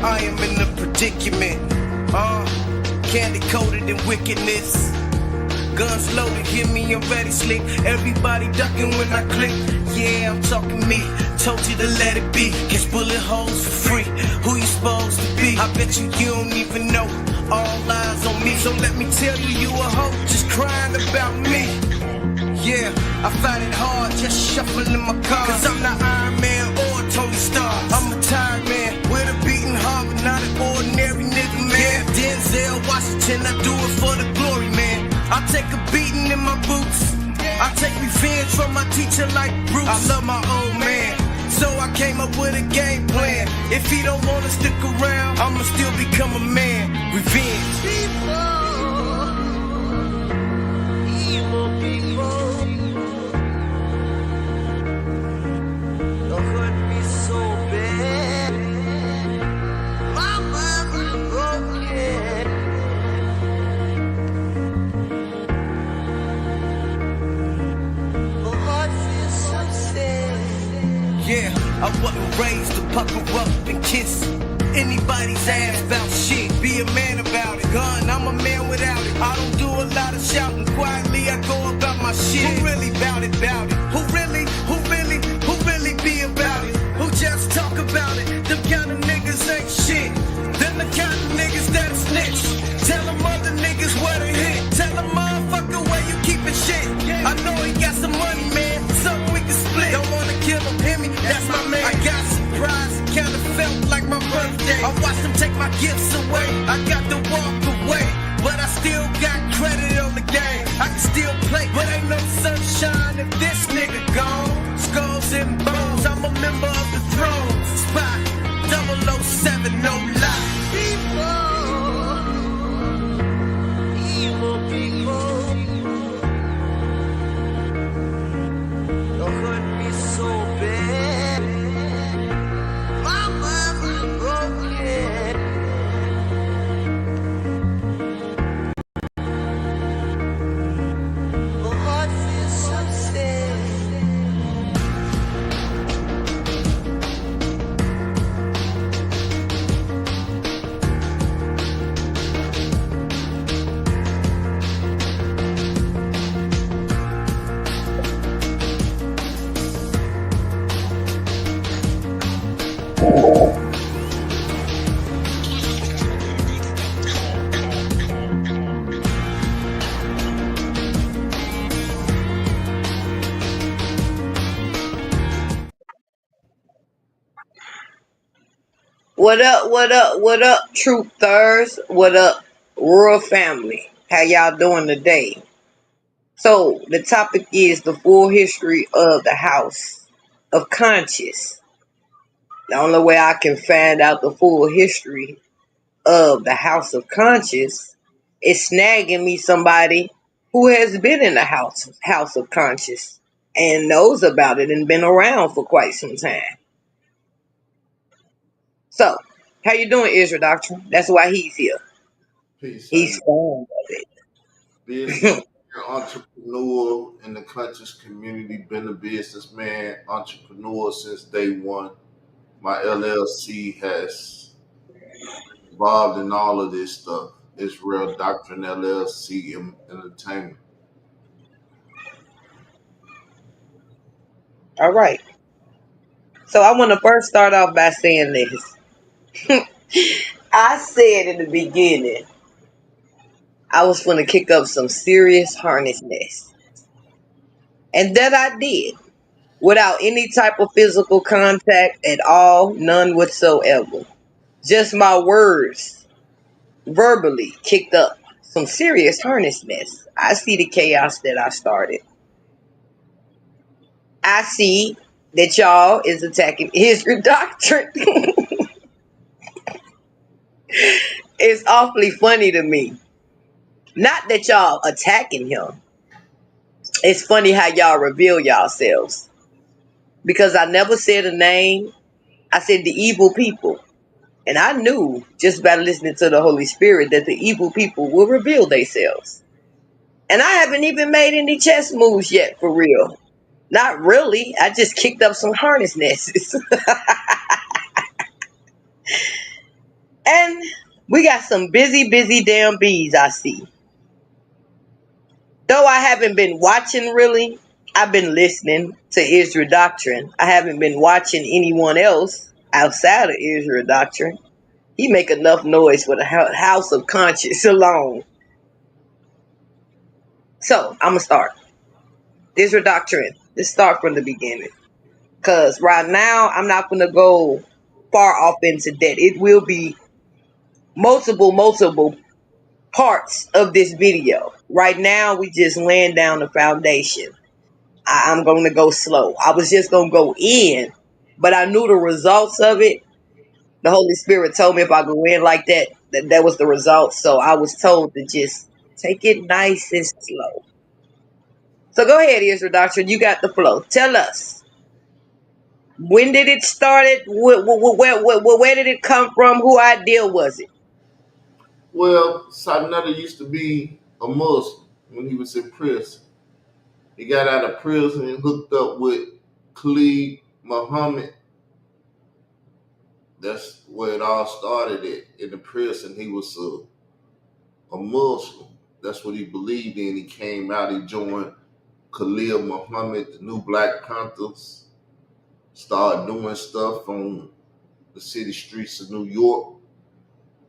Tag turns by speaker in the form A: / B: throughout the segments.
A: I am in a predicament. Candy coated in wickedness. Guns loaded, hear me, I'm ready, slick. Everybody ducking when I click. Yeah, I'm talking me. Told you to let it be. Catch bullet holes for free. Who you supposed to be? I bet you don't even know. All eyes on me. So let me tell you, you a hoe just crying about me. Yeah, I find it hard just shuffling my cards. Cause I'm not Iron Man or Tony Stark. I'm a tired man with a beating heart, but not an ordinary nigga, man. Yeah, Denzel Washington, I do it for the glory, man. I take a beating in my boots. I take revenge from my teacher like Bruce. I love my old man, so I came up with a game plan. If he don't wanna stick around, I'ma still become a man. Revenge. Evil people. Don't hurt me so bad. Mama's broken. My heart feels so sad. Yeah, I wasn't raised to pucker up and kiss anybody's ass about shit. Be a man about it. Gun, I'm a man without it. I don't do a lot of shouting. Quietly, I go about my shit. Who really bout it, bout it? Who really be about it? Who just talk about it? Them kind of niggas ain't shit. Them the kind of niggas that snitch. Tell them other niggas where to hit. Tell them motherfucker where you keepin' shit. I know he got some money, man. Something we can split. Don't wanna kill him, hear me? That's my man. I got surprised, kinda felt like my birthday. I watched them take my gifts away. I got to walk away, but I still got credit on the game. I can still play, but ain't no sunshine if this nigga gone. Skulls and bones, I'm a member of the throne. Spot 007, no lie. Evil people. Don't hurt me so bad. Mama's broken. My heart feels so sad.
B: What up, truthers? What up, royal family? How y'all doing today? So, the topic is the full history of the House of Conscious. The only way I can find out the full history of the House of Conscious is snagging me somebody who has been in the House of Conscious and knows about it and been around for quite some time. So, how you doing, Israel Doctrine? That's why he's here.
C: Peace. How
B: He's
C: you
B: fond of
C: business
B: it.
C: entrepreneur in the conscious community, been a businessman, entrepreneur since day one. My LLC has involved in all of this stuff. Israel Doctrine LLC Entertainment.
B: All right. So I want to first start off by saying this. I said in the beginning I was going to kick up some serious harness mess. And that I did. Without any type of physical contact at all, none whatsoever. Just my words verbally kicked up some serious harness mess. I see the chaos that I started. I see that y'all is attacking history doctrine. It's awfully funny to me. Not that y'all attacking him. It's funny how y'all reveal yourselves. Because I never said a name. I said the evil people. And I knew just by listening to the Holy Spirit that the evil people will reveal themselves. And I haven't even made any chess moves yet, for real. Not really. I just kicked up some harness nesses. We got some busy, busy damn bees, I see. Though I haven't been watching really, I've been listening to Israel Doctrine. I haven't been watching anyone else outside of Israel Doctrine. He make enough noise for the House of Conscience alone. So I'm gonna start Israel Doctrine. Let's start from the beginning, cause right now I'm not gonna go far off into that. It will be multiple parts of this video. Right now we just laying down the foundation. I'm going to go slow. I was just going to go in, but I knew the results of it. The Holy Spirit told me if I go in like that, that was the result. So I was told to just take it nice and slow. So go ahead, Israel Doctrine. You got the flow. Tell us, when did it started? Where did it come from? Who idea was it?
C: Well, Sarnetta used to be a Muslim when he was in prison. He got out of prison and hooked up with Khalid Muhammad. That's where it all started at. In the prison, he was a Muslim. That's what he believed in. He came out, he joined Khalil Muhammad, the new Black Panthers, started doing stuff on the city streets of New York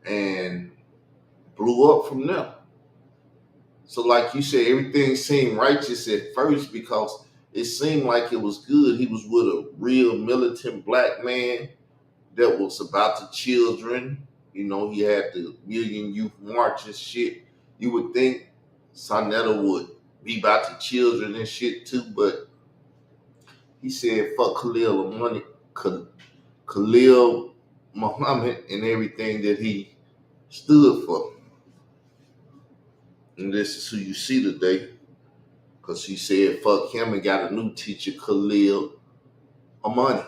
C: and blew up from there. So, like you said, everything seemed righteous at first because it seemed like it was good. He was with a real militant black man that was about the children. You know, he had the Million Youth March and shit. You would think Sonetta would be about the children and shit too, but he said fuck Khalil Muhammad and everything that he stood for. And this is who you see today. Because he said fuck him and got a new teacher, Khalil Amani.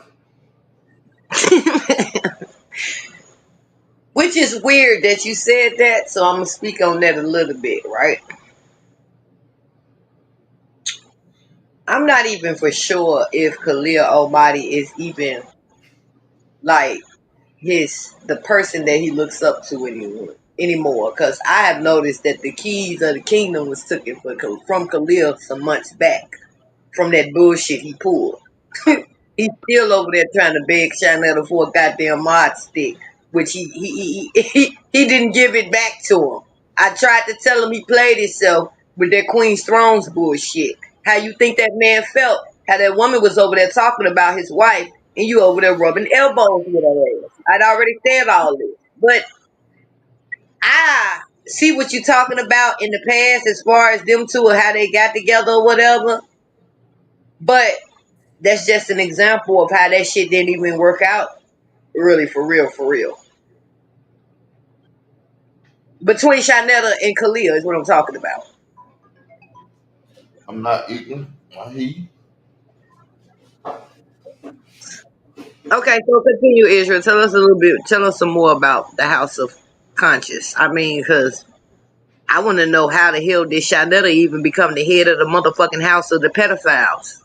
B: Which is weird that you said that. So I'm gonna speak on that a little bit, right? I'm not even for sure if Khalil Almighty is even like the person that he looks up to anymore. Because I have noticed that the keys of the kingdom was taken from Khalil some months back from that bullshit he pulled. He's still over there trying to beg Chanel for a goddamn mod stick, which he didn't give it back to him. I tried to tell him he played himself with that Queen's Thrones bullshit. How you think that man felt? How that woman was over there talking about his wife, and you over there rubbing elbows with her ass. I'd already said all this, but I see what you're talking about in the past as far as them two or how they got together or whatever. But that's just an example of how that shit didn't even work out. Really, for real, for real. Between Shanetta and Khalil is what I'm talking about.
C: I'm not ignorant. I hear you.
B: Okay, so continue, Israel. Tell us a little bit. Tell us some more about the House of Conscious. I mean, because I want to know how the hell did Shanetta even become the head of the motherfucking House of the pedophiles?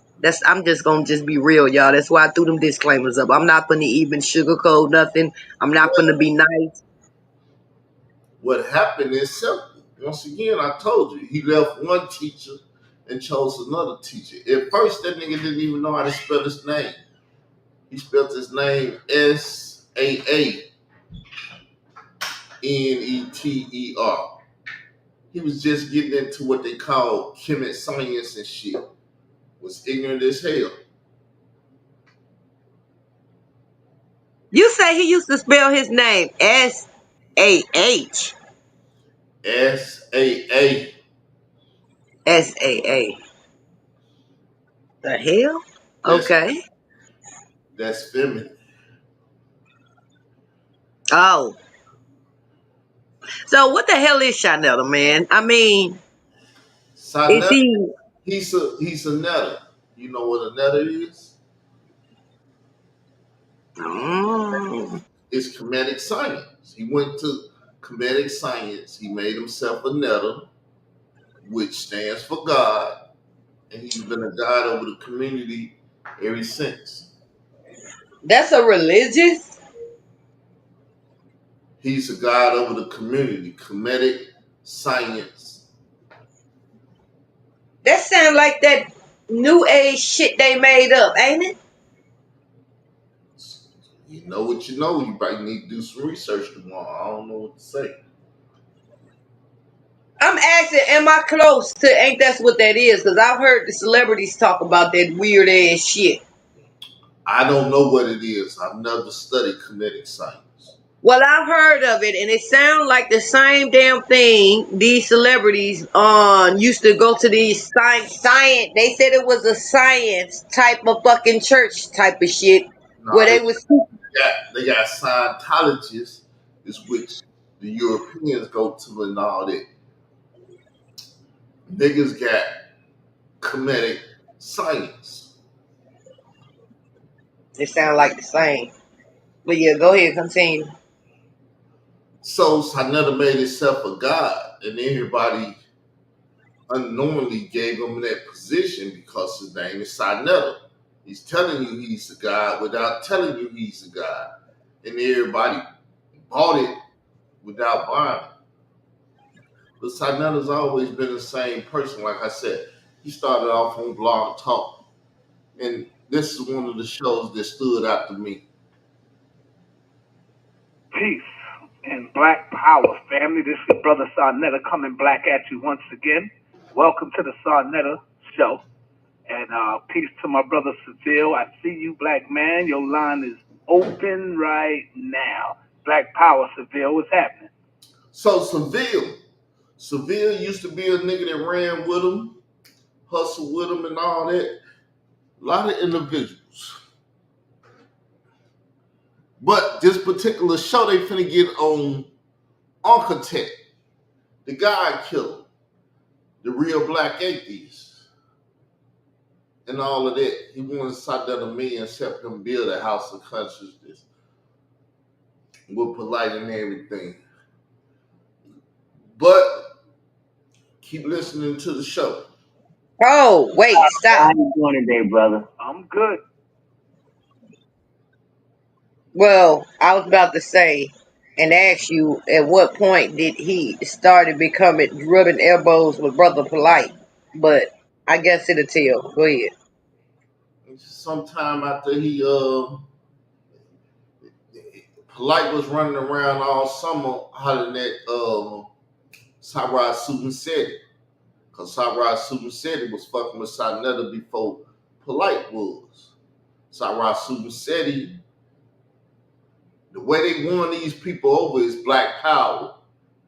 B: I'm just gonna just be real, y'all. That's why I threw them disclaimers up. I'm not gonna even sugarcoat nothing. I'm not gonna be nice.
C: What happened is simple. Once again, I told you, he left one teacher and chose another teacher. At first, that nigga didn't even know how to spell his name. He spelled his name Saaneter. He was just getting into what they call chemical science and shit. Was ignorant as hell.
B: You say he used to spell his name Sah.
C: Saa.
B: Saa. The hell?
C: That's
B: Okay.
C: that's feminine.
B: Oh. So what the hell is Chanel, man? I mean, is
C: Sonetta,
B: he
C: he's a netter. You know what a netter is?
B: mm,
C: It's comedic science. He went to comedic science. He made himself a netter, which stands for God, and he's been a God over the community ever since.
B: that's a religious?
C: He's a god over the community, comedic science.
B: That sound like that new age shit they made up, ain't it?
C: You know what you know. You probably need to do some research tomorrow. I don't know what to say.
B: I'm asking, am I close to ain't that's what that is? Because I've heard the celebrities talk about that weird ass shit.
C: I don't know what it is. I've never studied kinetic science.
B: Well, I've heard of it, and it sounds like the same damn thing. These celebrities used to go to these science. They said it was a science type of fucking church type of shit
C: No,
B: where they was.
C: they got Scientologists, is which the Europeans go to and all that. Niggas got kinetic science.
B: It sound like the same. But yeah, go ahead, continue.
C: So Sanetta made himself a god, and everybody unknowingly gave him that position because his name is Sanetta. He's telling you he's a god without telling you he's a god, and everybody bought it without buying it. But Sanetta's always been the same person. Like I said, he started off on Blog Talk, and this is one of the shows that stood out to me.
D: Peace and Black Power, family. This is Brother Sarnetta coming black at you once again. Welcome to the Sarnetta Show. And peace to my brother Seville. I see you, black man. Your line is open right now. Black Power, Seville. What's happening?
C: So Seville used to be a nigga that ran with him, hustled with him, and all that. A lot of individuals. But this particular show, they finna get on Architect, the God Killer, the real black atheist, and all of that. He wanted to side down a million, help him build a house of consciousness with polite and everything. But keep listening to the show.
B: Oh, wait,
E: How
B: stop.
E: you doing today, brother?
D: I'm good.
B: Well, I was about to say and ask you at what point did he started becoming rubbing elbows with Brother Polite? But I guess it'll tell. Go ahead.
C: Sometime after he polite was running around all summer hollering at Sarah Susan said it. Cause Sarah Susan said it was fucking with Sanetta before polite was. Sarah Susan said the way they won these people over is black power.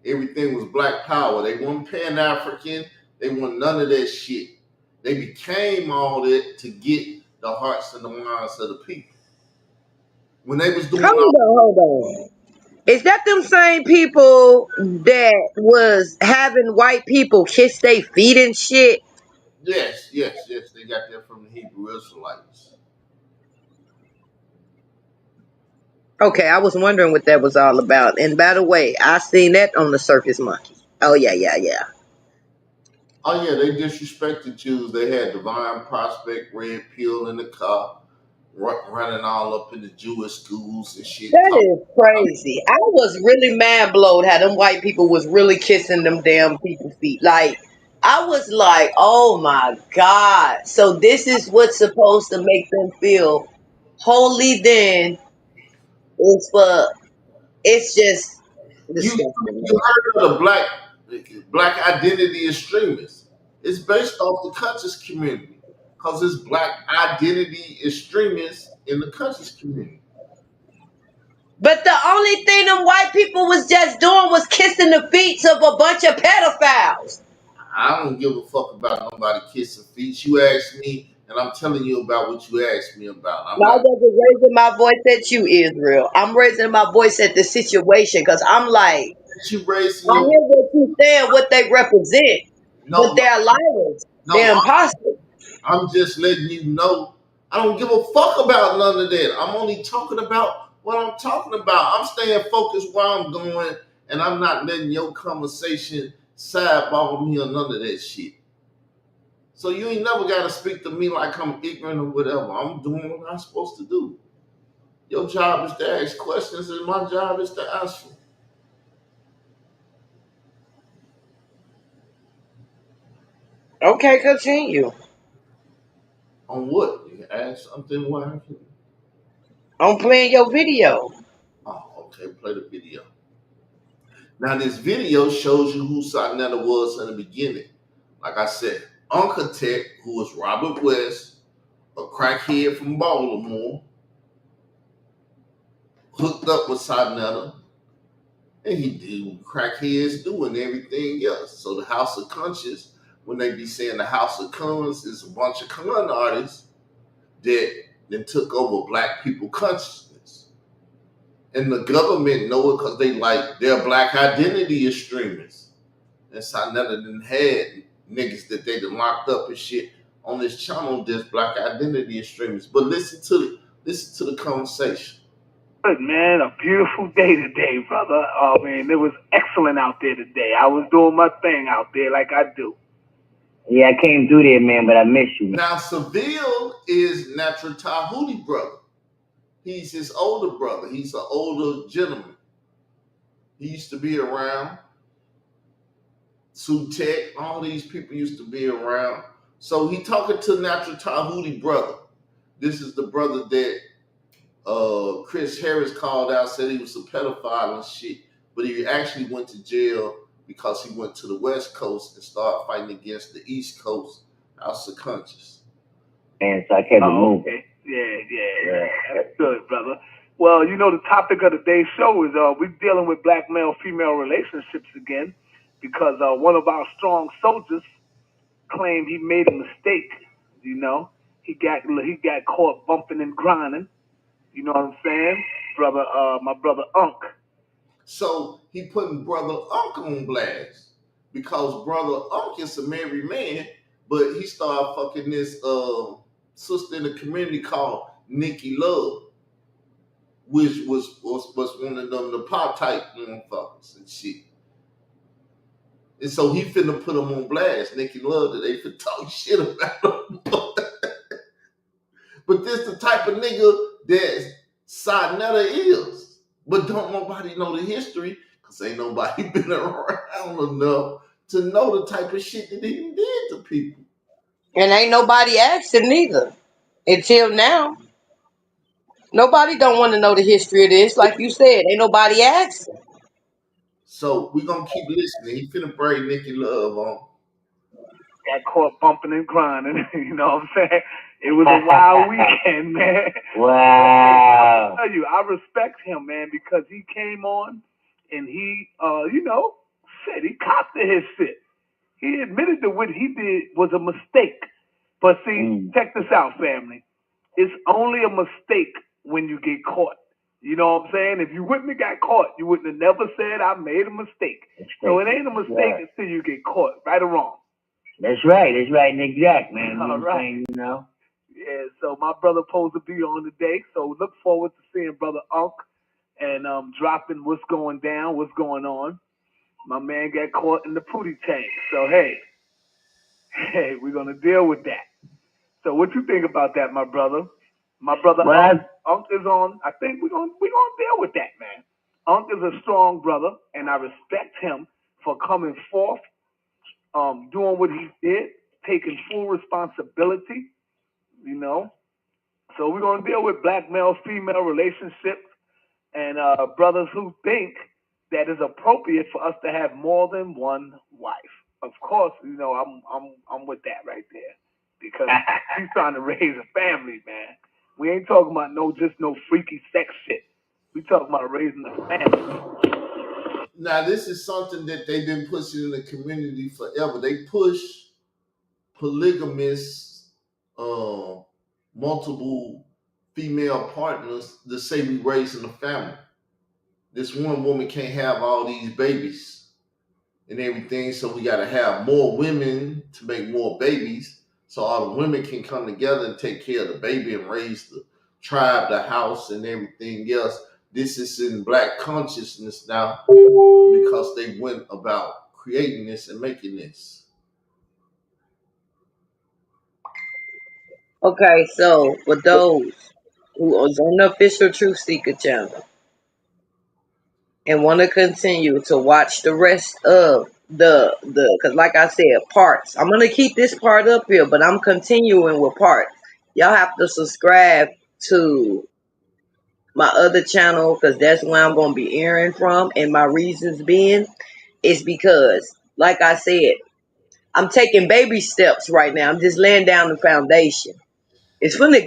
C: Everything was black power. They weren't Pan African. They weren't none of that shit. They became all that to get the hearts and the minds of the people. When they was doing all
B: Hold on. Is that them same people that was having white people kiss their feet and shit?
C: yes, they got that from the Hebrew Israelites.
B: Okay, I was wondering what that was all about. And by the way, I seen that on the Circus Monkey. Oh yeah.
C: Oh yeah, they disrespected Jews. They had Divine Prospect, Red Pill in the car, running all up in the Jewish schools and shit.
B: That is crazy. I was really mad blowed how them white people was really kissing them damn people's feet. Like I was like, oh my God. So this is what's supposed to make them feel holy then it's for it's just
C: You
B: disgusting.
C: you heard of the black identity extremists? It's based off the conscious community because it's black identity extremists in the conscious community.
B: But the only thing them white people was just doing was kissing the feet of a bunch of pedophiles.
C: I don't give a fuck about nobody kissing feet. You ask me, and I'm telling you about what you asked me about. I'm
B: I
C: not.
B: wasn't raising my voice at you, Israel. I'm raising my voice at the situation because I'm like,
C: You raising
B: I
C: your
B: hear what you saying, what they represent, but
C: no,
B: they're liars.
C: no.
B: They're imposters.
C: I'm just letting you know. I don't give a fuck about none of that. I'm only talking about what I'm talking about. I'm staying focused where I'm going, and I'm not letting your conversation sidebar me or none of that shit. So you ain't never got to speak to me like I'm ignorant or whatever. I'm doing what I'm supposed to do. Your job is to ask questions, and my job is to answer.
B: Okay, continue.
C: On what? You ask something. What happened?
B: I'm playing your video.
C: Oh, okay. Play the video. Now, this video shows you who Sarnetta was in the beginning. Like I said, Uncle Tech, who was Robert West, a crackhead from Baltimore, hooked up with Sarnetta, and he did what crackheads do and everything else. So the House of Conscious, when they be saying the House of Cons, is a bunch of con artists that then took over black people consciousness. And the government know it because they like their black identity extremists. And Sarnetta done had niggas that they done locked up and shit on this channel that's black identity extremists. But listen to the conversation.
D: Good, man. A beautiful day today, brother. Oh, man, it was excellent out there today. I was doing my thing out there like I do.
E: Yeah, I came through there, man, but I miss you, man.
C: Now Seville is Natural Tahuti brother. He's his older brother. He's an older gentleman. He used to be around. Tech, all these people used to be around. So he talking to Natural Tahuti brother. This is the brother that Chris Harris called out, said he was a pedophile and shit, but he actually went to jail because he went to the West Coast and started fighting against the East Coast House of Conscious.
E: And so I kept it moving.
D: Okay. Yeah. That's good, brother. Well, you know, the topic of today's show is we're dealing with black male-female relationships again because one of our strong soldiers claimed he made a mistake. You know, he got caught bumping and grinding. You know what I'm saying, brother? My brother Unc.
C: So he putting brother Unc on blast because brother Unc is a married man, but he started fucking this sister in the community called Nikki Love, which was one of them the pop type motherfuckers and shit. And so he finna put him on blast. Nikki Love that they finna talk shit about him. But this the type of nigga that Sarnetta is. But don't nobody know the history because ain't nobody been around enough to know the type of shit that he did to people.
B: And ain't nobody asking neither. Until now. Nobody don't want to know the history of this. Like you said, ain't nobody asking.
C: So we gonna keep listening. He finna bring Nikki Love on.
D: Got caught bumping and grinding. You know what I'm saying? It was a wild weekend, man.
E: Wow.
D: I tell you, I respect him, man, because he came on and he, shit, he copped to his shit. He admitted that what he did was a mistake. But see, check this out, family. It's only a mistake when you get caught. You know what I'm saying? If you wouldn't have got caught, you wouldn't have never said I made a mistake. So it ain't a mistake until you get caught, right or wrong.
E: That's right, Nick Jack, man.
D: All right.
E: You know.
D: Yeah, so my brother supposed to be on today. So look forward to seeing brother Unc and dropping what's going down, what's going on. My man got caught in the pootie tank. So hey, we're gonna deal with that. So what you think about that, my brother? My brother Unc is on. I think we're gonna deal with that, man. Unc is a strong brother, and I respect him for coming forth, doing what he did, taking full responsibility. You know. So we're gonna deal with black male female relationships and brothers who think that it's appropriate for us to have more than one wife. Of course, you know I'm with that right there because he's trying to raise a family, man. We ain't talking about no freaky sex shit. We talking about raising a family.
C: Now this is something that they've been pushing in the community forever. They push polygamous, uh, multiple female partners to say we raising a family. This one woman can't have all these babies and everything, so we got to have more women to make more babies, so all the women can come together and take care of the baby and raise the tribe, the house, and everything else. This is in black consciousness now because they went about creating this and making this.
B: Okay, so for those who is on the official Truth Seeker channel and want to continue to watch the rest of because like I said, parts. I'm gonna keep this part up here, but I'm continuing with parts. Y'all have to subscribe to my other channel because that's where I'm gonna be airing from, and my reasons being is because, like I said, I'm taking baby steps right now. I'm just laying down the foundation. It's gonna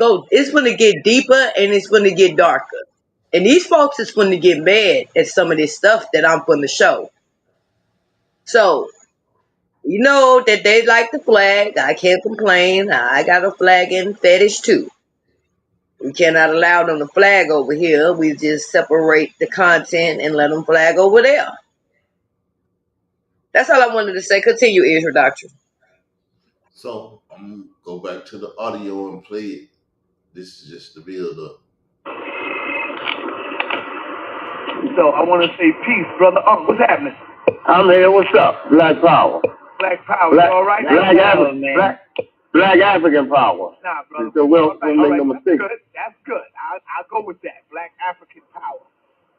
B: get deeper and it's gonna get darker. And these folks is gonna get mad at some of this stuff that I'm gonna show. So, you know that they like the flag. I can't complain. I got a flagging fetish too. We cannot allow them to flag over here. We just separate the content and let them flag over there. That's all I wanted to say. Continue, Israel Doctrine.
C: So I'm gonna go back to the audio and play it. This is just the build up.
D: So I want to say peace, brother. What's happening?
E: I'm here. What's up? Black Power.
D: Black Power, you all right?
E: Black African Power.
D: Nah, brother.
E: So we'll
D: All
E: make
D: right,
E: no mistake.
D: That's good. I'll go with that. Black African Power.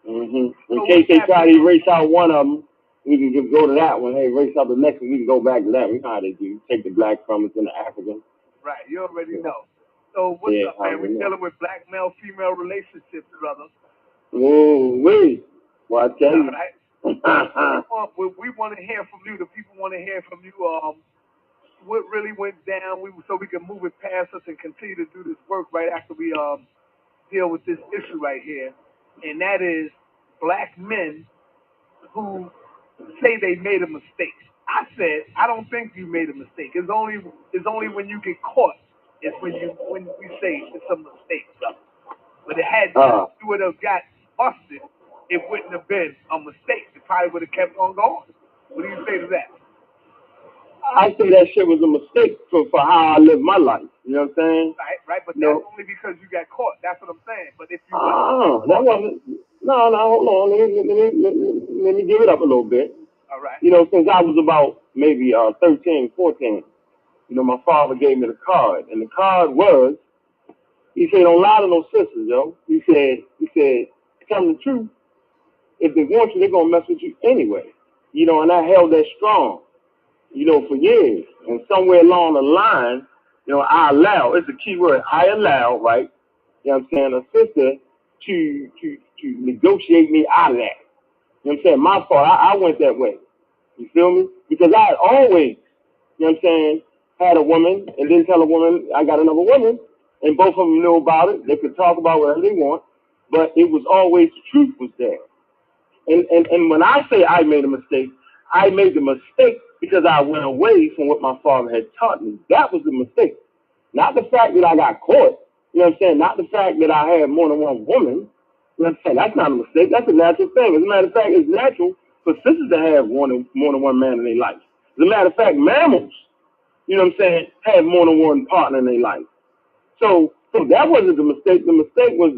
E: In case they try to erase out one of them, we can just go to that one. Hey, erase out the next one. We can go back to that. We know how they do. Take the black from us and the African.
D: Right. You already know. So what's up, man? We're dealing with black male-female relationships, brother.
E: Whoa, wait. Well, I tell you.
D: All right. We want to hear from you. The people want to hear from you. What really went down? So we can move it past us and continue to do this work right after we deal with this issue right here, and that is black men who say they made a mistake. I said I don't think you made a mistake. It's only when you get caught is when we say it's a mistake, brother. But if you would have got busted, it wouldn't have been a mistake. It probably would have kept on going. What do you say to that?
E: I say that shit was a mistake for how I live my life. You know what I'm saying?
D: Right. But that's only because you got caught. That's what I'm saying. But if you
E: that wasn't. No, hold on. Let me give it up a little bit.
D: All right.
E: You know, since I was about maybe 13, 14, you know, my father gave me the card, and the card was, he said, don't lie to no sisters, yo. He said, tell them the truth. If they want you, they're gonna mess with you anyway. You know, and I held that strong, you know, for years. And somewhere along the line, you know, I allow, it's a key word, I allow, right? You know what I'm saying, a sister to negotiate me out of that. You know what I'm saying? My fault, I went that way. You feel me? Because I had always, you know what I'm saying, had a woman and didn't tell a woman I got another woman, and both of them knew about it. They could talk about whatever they want, but it was always the truth was there. And when I say I made a mistake, I made the mistake because I went away from what my father had taught me. That was the mistake. Not the fact that I got caught. You know what I'm saying? Not the fact that I had more than one woman. You know what I'm saying? That's not a mistake. That's a natural thing. As a matter of fact, it's natural for sisters to have more than one man in their life. As a matter of fact, mammals, you know what I'm saying, have more than one partner in their life. So that wasn't the mistake. The mistake was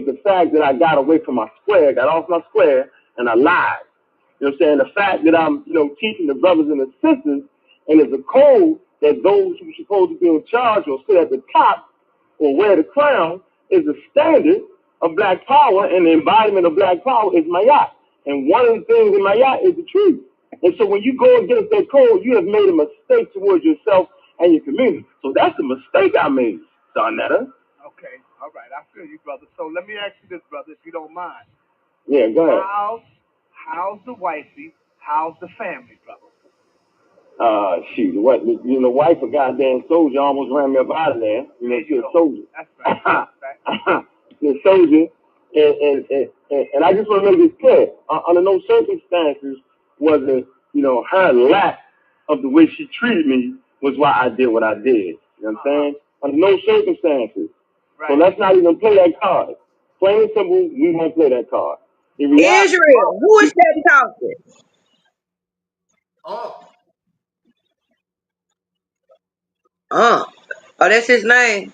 E: the fact that I got away from my square, got off my square, and I lied. You know what I'm saying? The fact that I'm, you know, teaching the brothers and the sisters, and there's a code that those who are supposed to be in charge or sit at the top or wear the crown is the standard of black power, and the embodiment of black power is Mayat. And one of the things in Mayat is the truth. And so when you go against that code, you have made a mistake towards yourself and your community. So that's the mistake I made, Sarnetta.
D: Okay, all right, I feel you, brother. So let me ask you this, brother, if you don't mind.
E: Yeah, go ahead.
D: How's the wifey? How's the family, brother?
E: Shoot, what, you know, wife, a goddamn soldier, almost ran me up out of there. You know, she's a soldier.
D: That's right.
E: She's a soldier, and I just want to make this clear. Under no circumstances was it, you know, her lack of the way she treated me was why I did what I did. You know what I'm saying? Under no circumstances. Right. So let's not even play that card. Plain and simple, we won't play that card.
B: Israel, who is that talking?
C: Oh,
B: That's his name.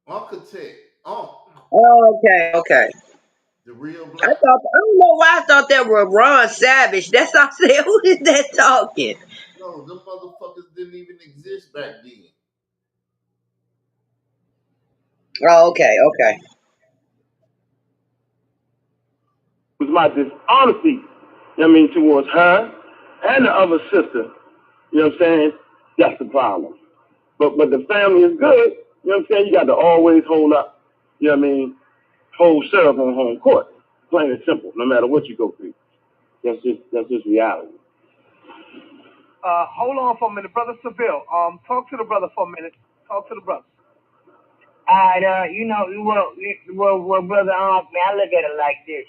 C: Uncle Tech.
B: Okay.
C: The real
B: I
C: black.
B: don't know why I thought that was Ron Savage. That's what I said. Who is that talking?
C: No, them motherfuckers didn't even exist back then.
B: Oh, okay.
E: It was my dishonesty, I mean, towards her and the other sister, you know what I'm saying? That's the problem. But the family is good, you know what I'm saying? You got to always hold up, you know what I mean? Hold serve on home court. Plain and simple, no matter what you go through. That's just reality.
D: Hold on for a minute, brother Seville. Talk to the brother for a minute. Talk to the brother.
F: Brother, man, I look at it like this,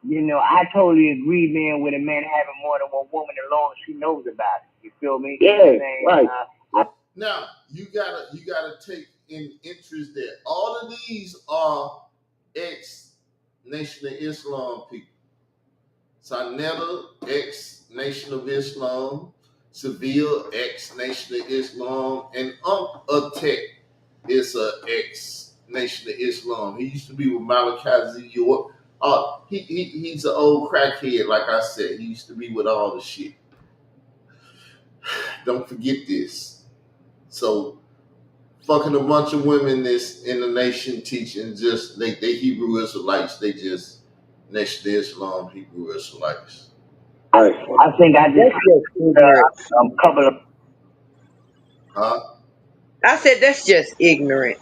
F: I totally agree, man, with a man having more than one woman as long as she knows about it. You feel me?
E: Yeah, right.
C: Now you gotta take in interest that all of these are ex Nation of Islam people. Sanetta, ex Nation of Islam, Seville, ex Nation of Islam, and Atek is a ex Nation of Islam. He used to be with Malachi Z. York. He's an old crackhead, like I said. He used to be with all the shit. Don't forget this. So fucking a bunch of women that's in the nation teaching just they Hebrew Israelites. They just Nation of Islam Hebrew Israelites.
F: I think I just
B: That's just ignorant.
F: a couple of
C: Huh?
B: I said that's just ignorant.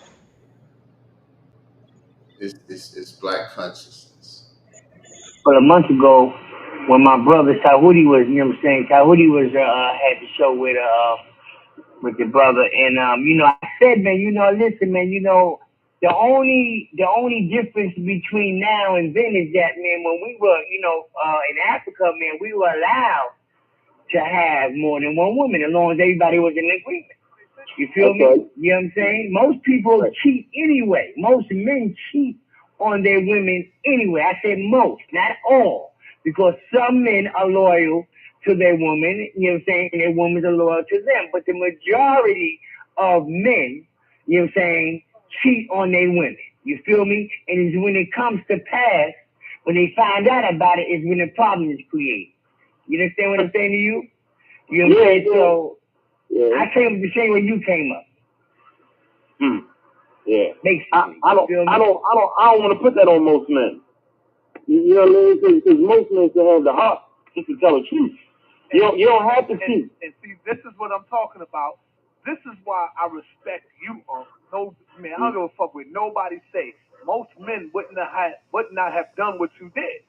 C: It's black consciousness.
F: months ago when my brother Tahuti was, Tahuti was had the show with the brother, and I said, man, listen, man, the only difference between now and then is that, man, when we were, in Africa, man, we were allowed to have more than one woman as long as everybody was in agreement. You feel me?
E: Okay.
F: You know what I'm saying? Most people cheat anyway. Most men cheat on their women anyway. I said most, not all. Because some men are loyal to their woman, you know what I'm saying, and their women are loyal to them. But the majority of men, you know what I'm saying, cheat on their women. You feel me? And it's when it comes to pass, when they find out about it, is when the problem is created. You understand what I'm saying to you? You know what I'm saying? So I came up the same way you came up.
E: Yeah.
F: Basically,
E: I don't want to put that on most men. You know what I mean? Because most men still have the heart just to tell the truth. You don't have to cheat.
D: And see, this is what I'm talking about. This is why I respect you, No, man, I don't give a fuck what nobody say. Most men would not have done what you did.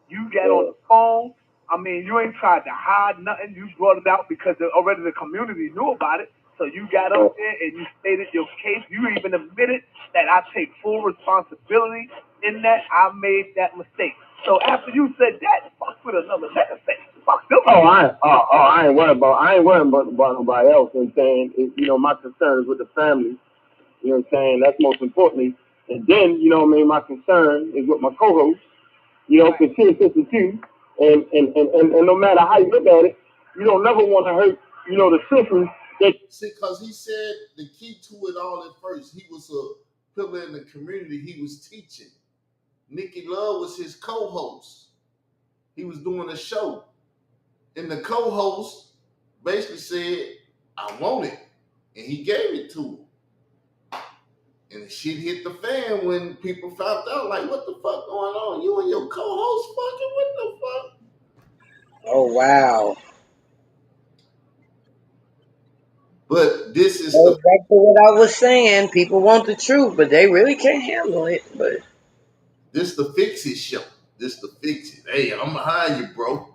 D: You got on the phone. I mean, you ain't tried to hide nothing. You brought it out because already the community knew about it. So you got up there and you stated your case. You even admitted that I take full responsibility in that I made that mistake. So after you said that, fuck with another nigga say. Fuck them.
E: I ain't worried about nobody else. You know what I'm saying? My concern is with the family. You know what I'm saying? That's most importantly. And then, my concern is with my co-host. Because she's a sister too. And no matter how you look at it, you don't never want to hurt, the sisters.
C: See, because he said the key to it all at first, he was a pillar in the community. He was teaching. Nikki Love was his co-host. He was doing a show. And the co-host basically said, I want it. And he gave it to him. And the shit hit the fan when people found out, like, what the fuck going on? You and your co-host fucking, what the fuck?
B: Oh wow.
C: But this is
B: Goes
C: the
B: back to what I was saying. People want the truth, but they really can't handle it. But
C: fix it show. This the fix it. Hey, I'm behind you, bro.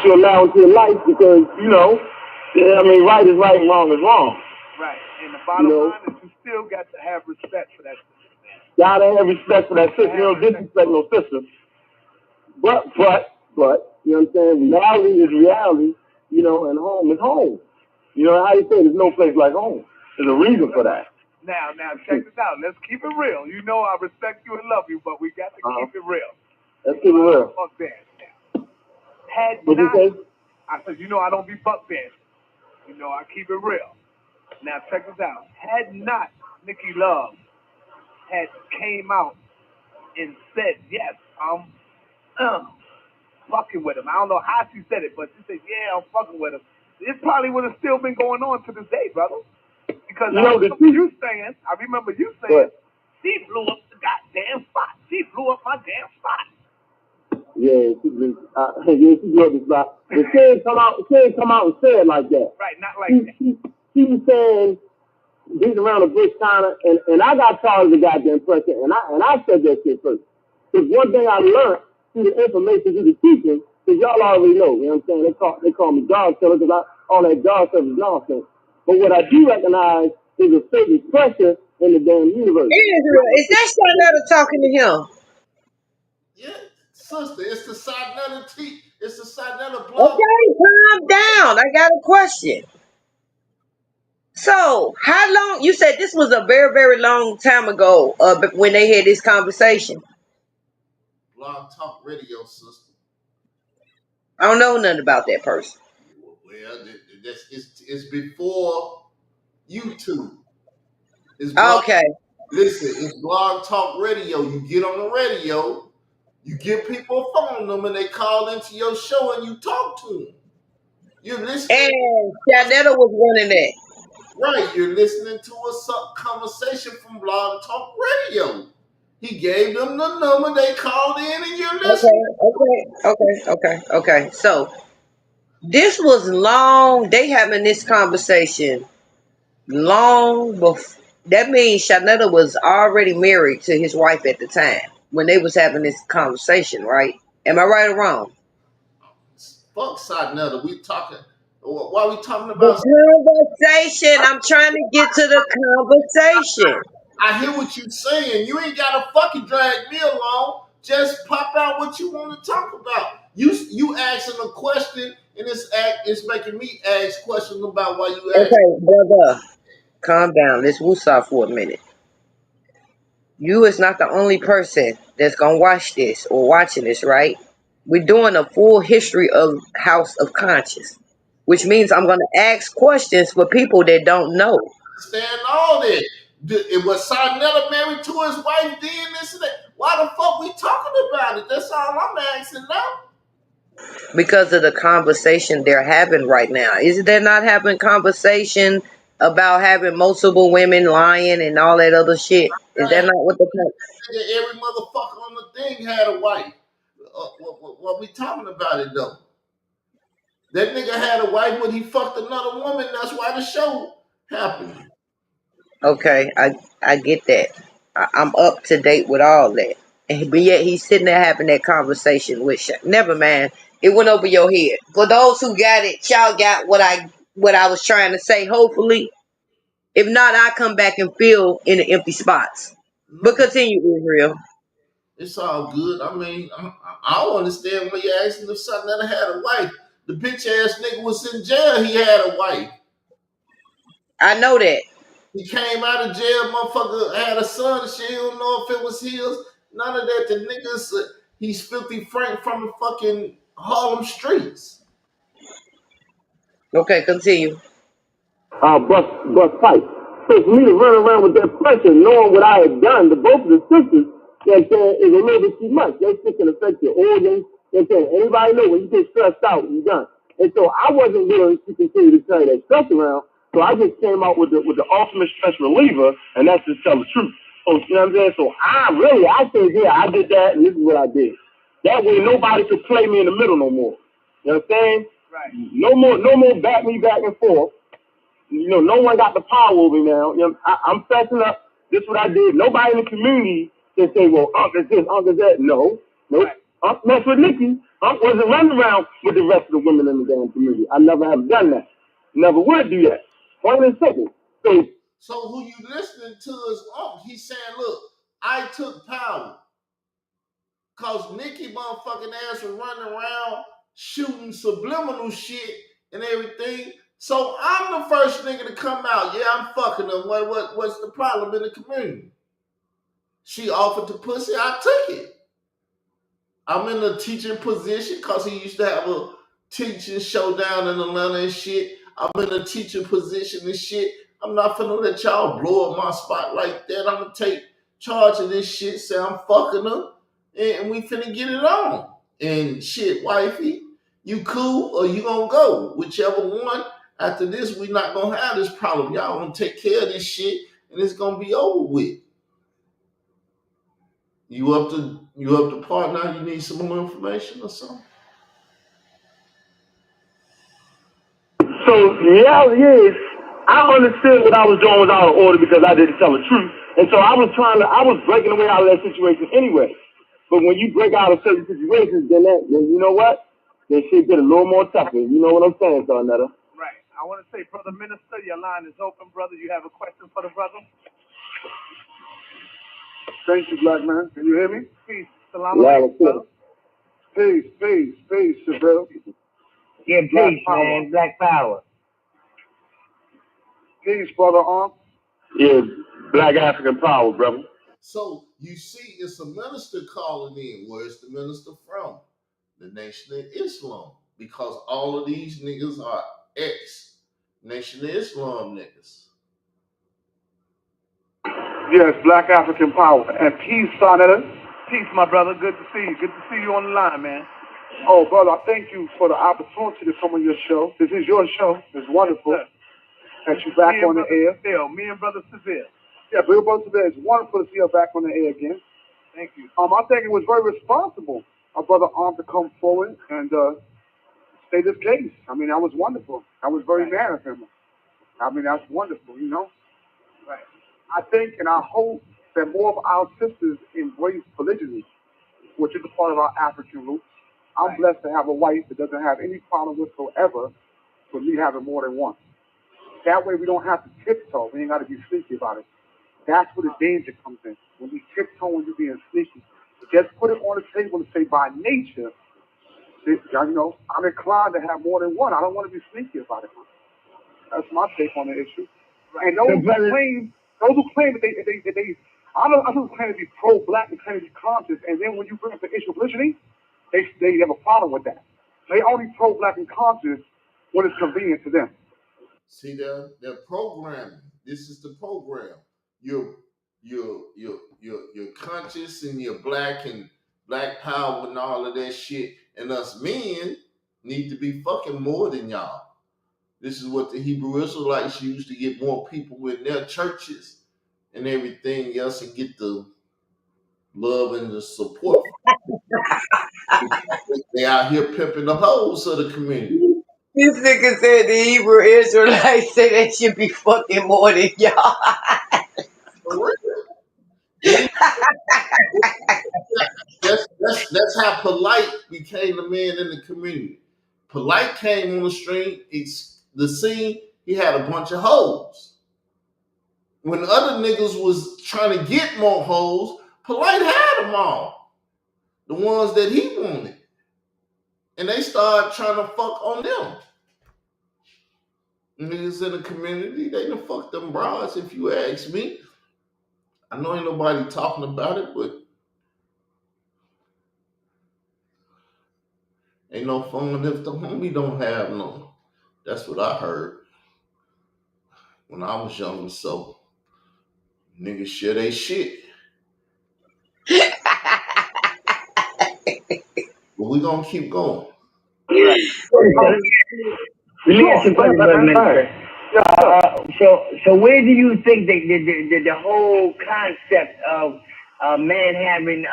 E: You allow into your life because, right is right and wrong is wrong.
D: Right. And the bottom line is you still got to have respect for that sister, man.
E: Gotta have respect for that sister. You don't disrespect no sister. But, you know what I'm saying? Reality is reality, and home is home. You know how you say there's no place like home. There's a reason for that.
D: Now, check this out. Let's keep it real. You know I respect you and love you, but we got to keep it real.
E: Let's keep it real.
D: Fuck that. Had
E: What'd
D: not,
E: you say?
D: I said, I don't be buck bashing. I keep it real. Now, check this out. Had not Nikki Love had came out and said, yes, I'm fucking with him. I don't know how she said it, but she said, yeah, I'm fucking with him. It probably would have still been going on to this day, brother. Because I remember you saying, she blew up the goddamn spot. She blew up my damn spot.
E: Yeah, she just, yeah, she grew up this spot. But she ain't come out and say it like that.
D: Right, not like that.
E: She was saying, beating around the bush kind of, and I got charged with the goddamn person, and I said that shit first. Because one thing I learned through the information, through the teaching, because y'all already know, you know what I'm saying? They call me dog killer because all that dog stuff is nonsense. But what I do recognize is a certain pressure in the damn universe.
B: Israel, is that Charlotte talking to him?
C: Yeah, sister, it's the Sinetta it's the Sinetta blog.
B: Okay, calm down. I got a question. So, how long? You said this was a very, very long time ago. When they had this conversation.
C: Blog Talk Radio, sister.
B: I don't know nothing about that person.
C: Well, it's before YouTube. It's blog.
B: Okay,
C: Listen, it's Blog Talk Radio. You get on the radio, you give people a phone number, and they call into your show, and you talk to them. You're listening,
B: and Janetta was running that.
C: right? You're listening to a conversation from Blog Talk Radio. He gave them the number, they called in, and you're listening.
B: Okay. So this was long. They having this conversation long before. That means Shanetta was already married to his wife at the time when they was having this conversation, right? Am I right or wrong?
C: Fuck Sinetta. We talking. Why we talking
B: The
C: about?
B: conversation. I'm trying to get to the conversation.
C: I hear what you saying. You ain't gotta fucking drag me along. Just pop out what you want to talk about. You asking a question, and it's making me ask questions about why you ask.
B: Okay, brother, calm down. Let's woosah for a minute. You is not the only person that's gonna watch this or watching this, right? We're doing a full history of House of Conscious, which means I'm gonna ask questions for people that don't know.
C: Understand all that. It was Sinetta married to his wife, then this and that. Why the fuck we talking about it? That's all I'm asking now.
B: Because of the conversation they're having right now. Is there not having conversation about having multiple women lying and all that other shit? Is that not what the
C: Every motherfucker on the thing had a wife. What we talking about it though? That nigga had a wife, but he fucked another woman. That's why the show happened.
B: okay? I get that. I'm up to date with all that. But yet he's sitting there having that conversation with never mind. It went over your head. For those who got it, y'all got what I was trying to say, hopefully. If not, I come back and fill in the empty spots. But
C: No,
B: continue, Israel.
C: it's all good. I mean, I don't understand when you asking if something that had a wife. The bitch ass nigga was in jail. He had a wife.
B: I know that.
C: He came out of jail. Motherfucker had a son. She don't know if it was his. None of that. The niggas, he's filthy Frank from the fucking Harlem streets.
B: Okay, continue.
E: Bust fight. So for me to run around with that pressure, knowing what I had done to both of the sisters, that is a little bit too much. That shit can affect your organs. That anybody know when you get stressed out, you're done. And so I wasn't willing to continue to carry that stress around. So I just came out with the ultimate stress reliever, and that's just tell the truth. So you know what I'm saying? So I said, yeah, I did that, and this is what I did. That way nobody could play me in the middle no more. You know what I'm saying?
D: Right.
E: No more back me back and forth. You know, no one got the power over me now. You know, I'm fessing up. This is what I did. Nobody in the community can say, well, Unc is this, Unc is that. No. Nope.
D: Right.
E: Unc messed with Nikki. Unc wasn't running around with the rest of the women in the damn community. I never have done that. Never would do that. Plain and simple.
C: So who you listening to is he's saying, look, I took power. Cause Nikki motherfucking ass was running around shooting subliminal shit and everything. So I'm the first nigga to come out. Yeah, I'm fucking them. What's the problem in the community? She offered the pussy, I took it. I'm in a teaching position because he used to have a teaching show down in Atlanta and shit. I'm in a teaching position and shit. I'm not finna let y'all blow up my spot like that. I'm gonna take charge of this shit, say I'm fucking her, and we finna get it on. And shit, wifey, you cool or you gonna go? Whichever one. After this, we not gonna have this problem. Y'all gonna take care of this shit and it's gonna be over with. You up to part now? You need some more information or something?
E: So the reality is, I understood what I was doing was out of order because I didn't tell the truth, and so I was breaking away out of that situation anyway. But when you break out of certain situations, then you know what? Then shit get a little more tougher. You know what I'm saying, Sarnetta?
D: Right. I want to say, brother minister, your line is open, brother. You have a question for the brother?
G: Thank you, black man. Can you hear me?
D: Peace. Salam alaikum, brother.
G: Peace, Seville.
F: Yeah,
G: Black
F: peace,
G: power.
F: man. Black power.
G: Peace, brother Arm.
E: Yeah, black African power, brother.
C: So you see, it's a minister calling in. Where's the minister from? The Nation of Islam. Because all of these niggas are ex Nation of Islam niggas.
G: Yes, black African power. And peace, Sarnetta.
D: Peace, my brother. Good to see you. Good to see you on the line, man.
G: Oh, brother, I thank you for the opportunity to come on your show. This is your show. It's wonderful that you're back on the air.
D: Seville, me and brother Seville.
G: Yeah, Bill Brother Seville, it's wonderful to see you back on the air again.
D: Thank you.
G: I think it was very responsible of brother Arm to come forward and state his case. I mean, that was wonderful. I was very mad at him. I mean, that's wonderful, you know?
D: Right.
G: I think and I hope that more of our sisters embrace polygyny, which is a part of our African roots. I'm blessed to have a wife that doesn't have any problem whatsoever with me having more than one. That way we don't have to tiptoe. We ain't got to be sneaky about it. That's where the danger comes in. When we tiptoe and you being sneaky. Just put it on the table and say, by nature, you know, I'm inclined to have more than one. I don't want to be sneaky about it. That's my take on the issue. And those who claim that they I don't claim to be pro-black and claim to be conscious, and then when you bring up the issue of polygyny, they have a problem with that. They only pro-black and conscious when it's convenient to them.
C: See, they're programming. This is the program. You're conscious and you're black and black power and all of that shit. And us men need to be fucking more than y'all. This is what the Hebrew Israelites use to get more people in their churches and everything else and get the love and the support. They out here pimping the hoes of the community.
B: This nigga said the Hebrew Israelites say they should be fucking more than y'all.
C: For real. Then that's how Polite became the man in the community. Polite came on the street, the scene, he had a bunch of hoes. When other niggas was trying to get more hoes, Polite had them all. The ones that he wanted. And they started trying to fuck on them. Niggas in the community, they done fuck them bras, if you ask me. I know ain't nobody talking about it, but ain't no fun if the homie don't have none. That's what I heard when I was younger. So niggas share they shit. But we gonna keep going.
F: Let me ask you a question, brother minister. So where do you think the whole concept of man having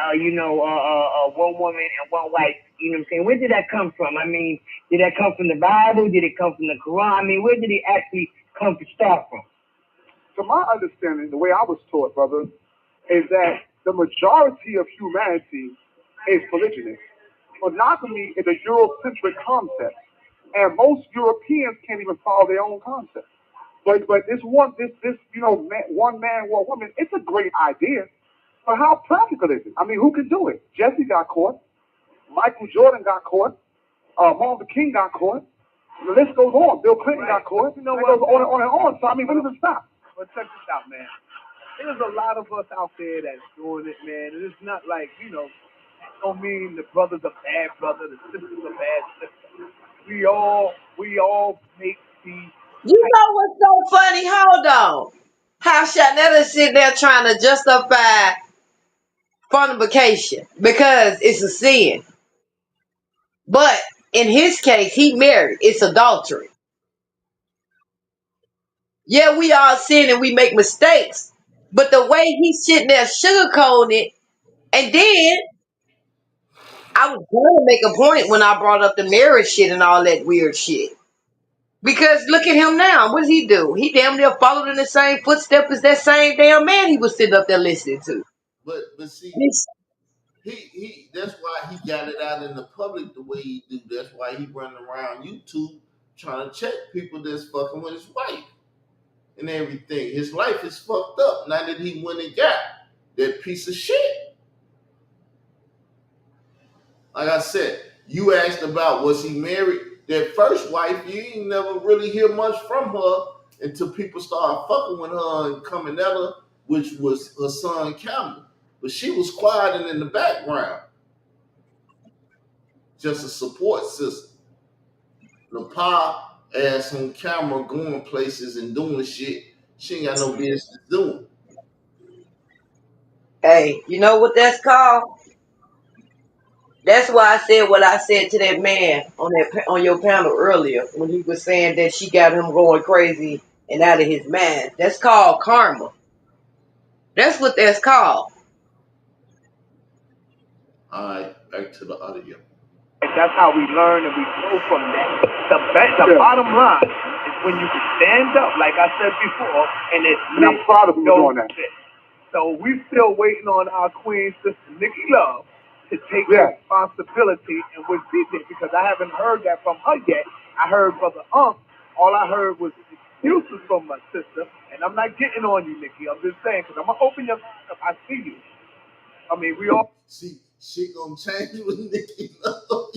F: one woman and one wife, you know what I'm saying? Where did that come from? I mean, did that come from the Bible? Did it come from the Quran? I mean, where did it actually come to start from?
G: So my understanding, the way I was taught, brother, is that the majority of humanity is polygynous. Monogamy is a Eurocentric concept, and most Europeans can't even follow their own concept. But this one man, one woman, it's a great idea. But how practical is it? I mean, who can do it? Jesse got caught. Michael Jordan got caught. Martin Luther King got caught. The list goes on. Bill Clinton got caught. You know what? It goes on and on. So I mean, when does it stop?
D: But check this out, man. There's a lot of us out there that's doing it, man. And it's not like, you know, it don't mean the brother's a bad brother, the sister's a bad sister. We all make these.
B: You know what's so funny? Hold on. How Shanetta sitting there trying to justify fornication because it's a sin. But in his case, he married. It's adultery. Yeah, we all sin and we make mistakes. But the way he's sitting there sugarcoating it, And then I was going to make a point when I brought up the marriage shit and all that weird shit. Because look at him now. What does he do? He damn near followed in the same footsteps as that same damn man he was sitting up there listening to.
C: But see, he that's why he got it out in the public the way he do. That's why he running around YouTube trying to check people that's fucking with his wife and everything. His life is fucked up now that he went and got that piece of shit. Like I said, you asked about was he married? That first wife, you ain't never really hear much from her until people started fucking with her and coming at her, which was her son Campbell. But she was quiet and in the background, just a support system. The pop ass on camera going places and doing shit she ain't got no business doing.
B: Hey, you know what that's called? That's why I said what I said to that man on your panel earlier when he was saying that she got him going crazy and out of his mind. That's called karma. That's what that's called.
C: All right, back to the audio.
D: That's how we learn and we grow from that. The bottom line is when you can stand up, like I said before, and it's
G: And I'm proud of you doing that.
D: So we still waiting on our queen sister Nikki Love to take responsibility and what she did because I haven't heard that from her yet. I heard Brother all I heard was excuses from my sister, and I'm not getting on you, Nikki. I'm just saying because I'm gonna open your mouth up. I see you. I mean, we all
C: See, shit gonna change with Nikki Love.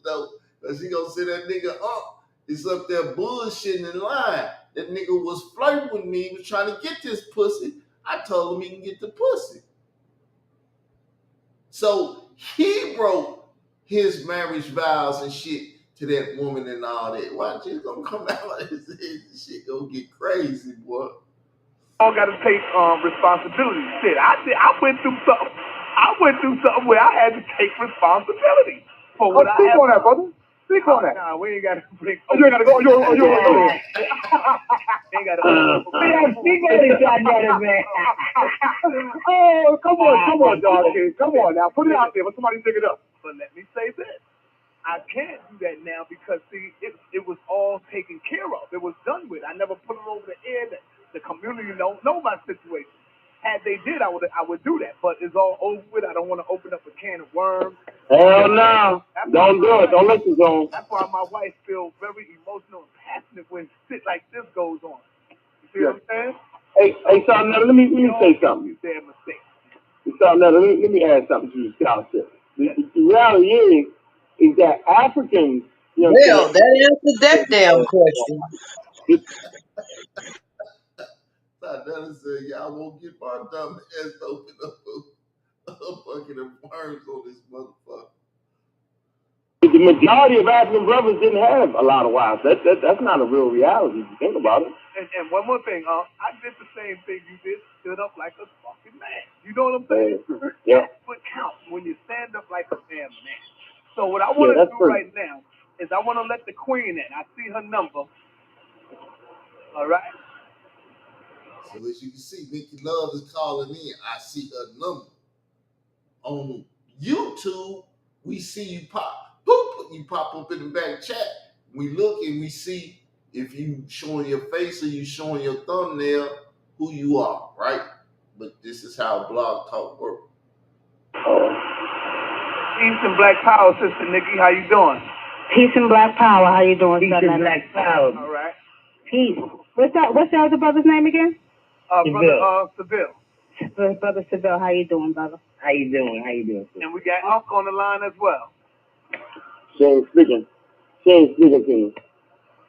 C: No, cause he gonna say that nigga up. He's up there bullshitting in line. That nigga was flirting with me. He was trying to get this pussy. I told him he can get the pussy. So he broke his marriage vows and shit to that woman and all that. Watch, it's gonna come out and this shit gonna get crazy, boy.
D: all got to take responsibility. Shit, I went through something. I went through something where I had to take responsibility for what I
G: Speak
D: have.
G: on that, brother. Speak on that.
D: Nah, we ain't got to bring.
G: You ain't got to go. You ain't got to go.
D: Ain't got to.
F: Speak on it, John Dennis, man.
G: Oh, come on, dog. Come on now. Put it out there. Let somebody pick it up.
D: But let me say this. I can't do that now because see, it was all taken care of. It was done with. I never put it over the air. That the community don't know my situation. Had they did, I would do that. But it's all over with. I don't want to open up a can of worms.
E: Hell no. Don't do it. Don't listen to them.
D: That's why my wife feels very emotional and passionate when shit like this goes on. You see what I'm saying?
E: Hey, Sonetta, let me say something.
D: You said mistake.
E: Sonetta, let me add something to the scholarship. The reality is that Africans, you know,
B: Well, that answered that damn question.
C: I done said, y'all won't get my dumb ass to open up a bucket of worms on this motherfucker.
E: the majority of African brothers didn't have a lot of wives. That's not a real reality if you think about it.
D: And one more thing, I did the same thing you did, stood up like a fucking man. You know what I'm saying?
E: Yeah.
D: That's what counts when you stand up like a damn man. So what I want to do right now is I want to let the queen in. I see her number. All right.
C: So as you can see, Nikki Love is calling in. I see her number. On YouTube, we see you pop, boop, you pop up in the back chat. We look and we see if you showing your face or you showing your thumbnail, who you are, right? But this is how Blog Talk works.
D: Peace and Black Power, Sister Nikki. How you doing?
H: Peace and Black Power. How you doing?
F: Peace and Black Power.
D: All right.
H: Peace. What's the other brother's name again?
D: Brother Seville.
H: Brother Seville. How you doing, brother?
F: How you doing?
D: And we got Unc on the line as well.
E: She ain't speaking to you.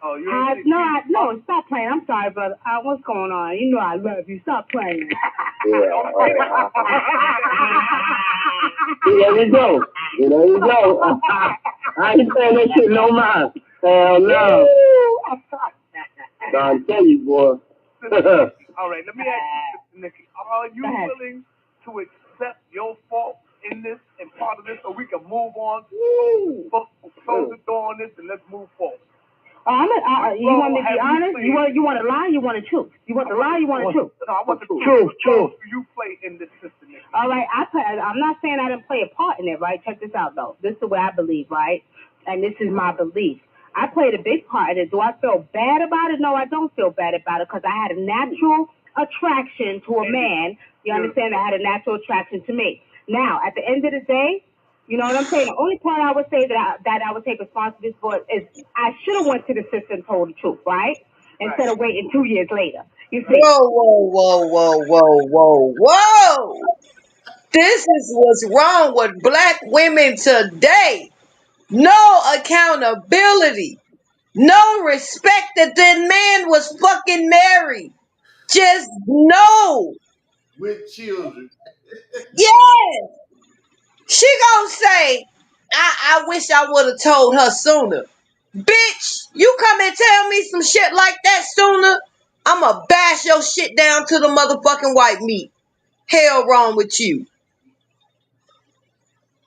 D: Oh, you
H: No, stop playing. I'm sorry, brother. What's going on? You know I love you. Stop playing.
E: Yeah. There you go. I ain't saying that shit no mind. Hell no. I tell you, boy.
D: All right, let me ask you, Sister Nikki. Are you willing to accept your fault in this and part of this so we can move on? Close the door on this and let's move forward.
H: You want me to be honest? You want to lie? You want to truth? You want the lie? You want the truth?
D: No, I want the truth. Who you play in this, Sister Nikki?
H: All right, I'm not saying I didn't play a part in it, right? Check this out, though. This is the way I believe, right? And this is my belief. I played a big part in it. Do I feel bad about it? No, I don't feel bad about it because I had a natural attraction to a man. You understand? I had a natural attraction to me. Now, at the end of the day, you know what I'm saying? The only part I would say that I would take responsibility for is I should have went to the sister and told the truth, right? Instead of waiting 2 years later. You see?
B: Whoa, whoa, whoa, whoa, whoa, whoa, whoa. This is what's wrong with black women today. No accountability. No respect that man was fucking married. Just no.
C: with children.
B: Yes. She gonna say, I wish I would have told her sooner. Bitch, you come and tell me some shit like that sooner, I'ma bash your shit down to the motherfucking white meat. Hell wrong with you.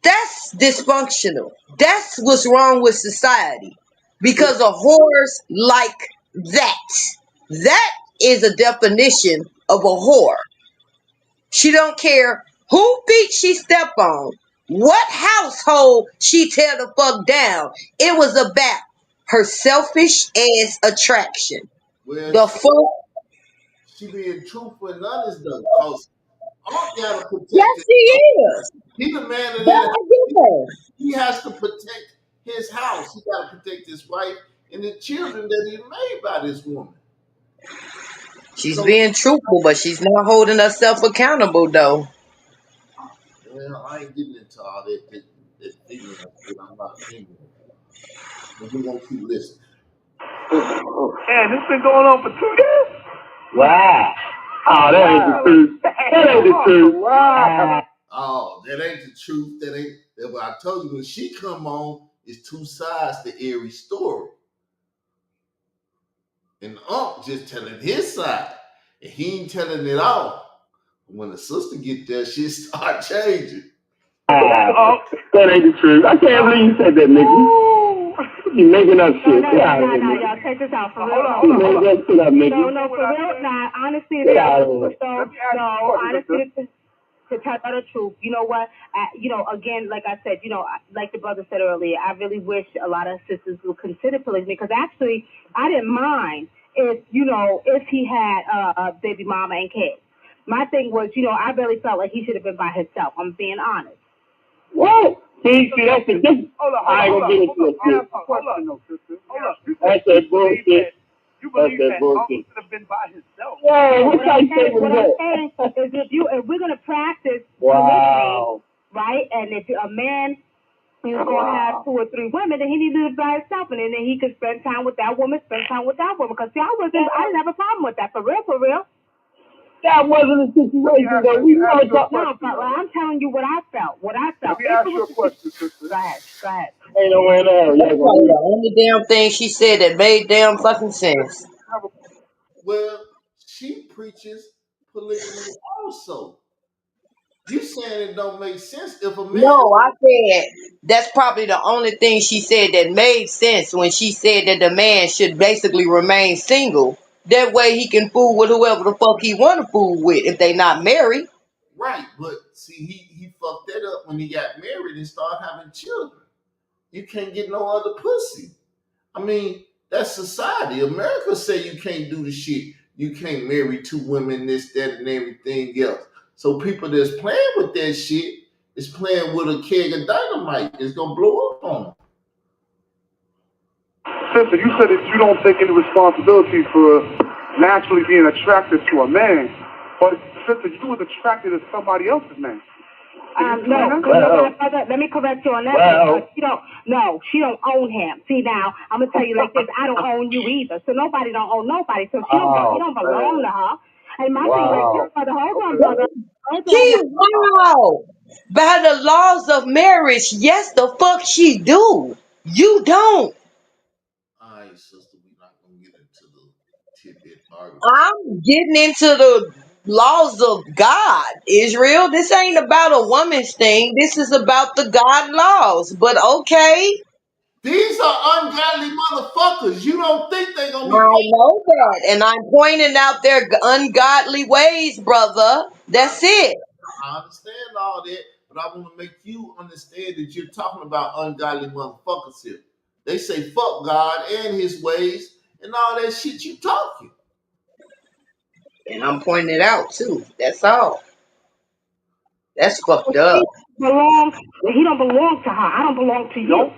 B: That's dysfunctional. That's what's wrong with society. Because of whores like that. That is a definition of a whore. She don't care who feet she step on, what household she tear the fuck down. It was about her selfish ass attraction.
C: Well,
B: The fuck?
C: she being truthful and honest though, cause Unc gotta protect
B: Yes,
C: it.
B: she is.
C: He's the man of
B: God
C: that house.
B: give her.
C: He has to protect his house. He gotta protect his wife and the children that he made by this woman.
B: She's
C: So,
B: being truthful, but she's not holding herself accountable though.
C: well, I ain't getting into all that female shit. I'm not a female. But we're gonna keep listening.
D: And this been going on for 2 years?
E: Wow. Oh, that ain't the truth. That ain't the truth.
D: Wow.
C: Oh, that ain't the truth. That ain't that what I told you when she come on, it's two sides to every story. And Unc just telling his side. And he ain't telling it all. When the sister get there, she start changing.
E: That ain't the truth. I can't believe you said that, nigga. You making up shit.
H: No,
E: Get out of here,
H: no,
E: nigga.
H: y'all. Check this out. For
D: Hold
H: real.
D: on, hold on,
E: You
D: hold
E: made
D: on.
E: that shit up, nigga.
H: No, for real. Nah, honestly,
E: Get out of here.
H: no, no, honestly, to tell you the truth, you know what? Again, like I said, like the brother said earlier, I really wish a lot of sisters would consider polygamy because actually, I didn't mind if he had a baby mama and kids. My thing was, I really felt like he should have been by himself. I'm being honest.
E: What? See, that's the difference. I ain't gonna get into that shit. That's that bullshit.
D: You believe
E: That's that
D: that
E: bullshit.
D: Uncle should have been by himself?
E: Yeah, what type of statement
H: What
E: is
H: I'm
E: that?
H: saying is if we're gonna practice
E: Wow.
H: polygamy, right, and if a man is gonna have 2 or 3 women, then he needs to live by himself, and then he could spend time with that woman, spend time with that woman. Because see, I didn't have a problem with that, for real, for real.
E: That wasn't a situation that we never talked
H: No,
E: about.
H: but I'm telling you what I felt.
G: Let me ask you a question, sister.
H: Go ahead.
E: Ain't nowhere in the hell
B: That's
E: y'all gonna
B: probably
E: do.
B: the only damn thing she said that made damn fucking sense.
C: Well, she preaches polygamy also. You saying it don't make sense if a man
B: No, I said that's probably the only thing she said that made sense when she said that the man should basically remain single. That way he can fool with whoever the fuck he want to fool with if they not married.
C: right, but see he fucked that up when he got married and started having children. You can't get no other pussy. I mean, that's society. America say you can't do the shit. You can't marry 2 women, this, that, and everything else. So people that's playing with that shit is playing with a keg of dynamite. It's gonna blow up on them.
G: Sister, you said that you don't take any responsibility for naturally being attracted to a man, but sister, you was attracted to somebody else's man.
H: No, because let me correct you on that. Because she don't own him. See now, I'm gonna tell you like this: I don't own you either. So nobody don't own nobody. So he don't belong to her. And my thing like this, brother, hold on, brother. Hold on
B: She
H: now.
B: wow. By the laws of marriage, yes, the fuck she do. You don't.
C: All right, sister, we're not gonna get into the tidbit argument.
B: I'm getting into the laws of God, Israel. This ain't about a woman's thing. This is about the God laws. But okay,
C: These are ungodly motherfuckers. You don't think they gonna be
B: I know that. And I'm pointing out their ungodly ways, brother. That's it.
C: I understand all that, but I want to make you understand that you're talking about ungodly motherfuckers here. They say fuck God and his ways and all that shit you talking.
B: And I'm pointing it out too. That's all. That's fucked
H: He
B: up.
H: belongs. He don't belong to her. I don't belong to you.
E: Nope.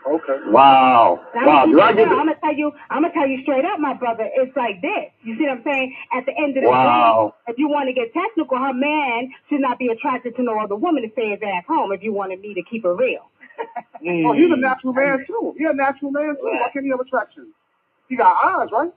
E: Okay. Wow. Wow. Do I get
H: I'm gonna tell you. I'm gonna tell you straight up, my brother. It's like this. You see what I'm saying? At the end of the
E: Wow.
H: day, if you want to get technical, her man should not be attracted to no other woman to stay his ass home. If you wanted me to keep it real.
G: Oh, he's a natural man too. He's a natural man too. Why can't he have attraction? He got eyes, right?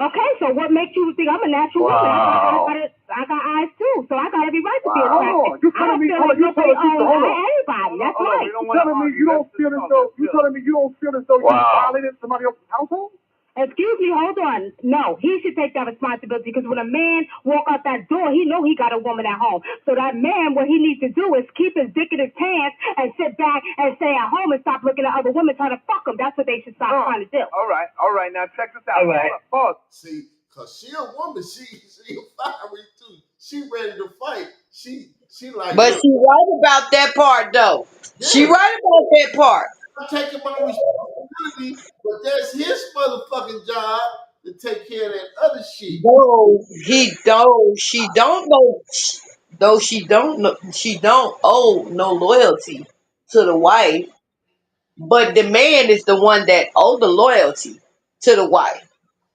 H: Okay, so what makes you think I'm a natural woman? I got eyes too, so I got every right to be attracted.
G: Hold on, you telling me? Hold on, you telling me? Hold on.
H: Everybody, that's right.
G: You telling me you don't feel as though you telling me you don't feel as though you violated somebody else's household?
H: Excuse me, hold on. No, he should take that responsibility because when a man walk out that door, he know he got a woman at home. So that man, what he needs to do is keep his dick in his pants and sit back and stay at home and stop looking at other women trying to fuck him. That's what they should stop trying to do.
D: All right. Now check this out.
H: All right.
D: Pause.
C: See, cause she a woman, she a fiery too. She ready to fight. She like.
B: But she right about that part though.
C: Yeah.
B: She right about that part.
C: I'm taking my responsibility, but that's his motherfucking job to take care of that other shit.
B: No, she don't know. Though she don't know, she don't owe no loyalty to the wife. But the man is the one that owe the loyalty to the wife.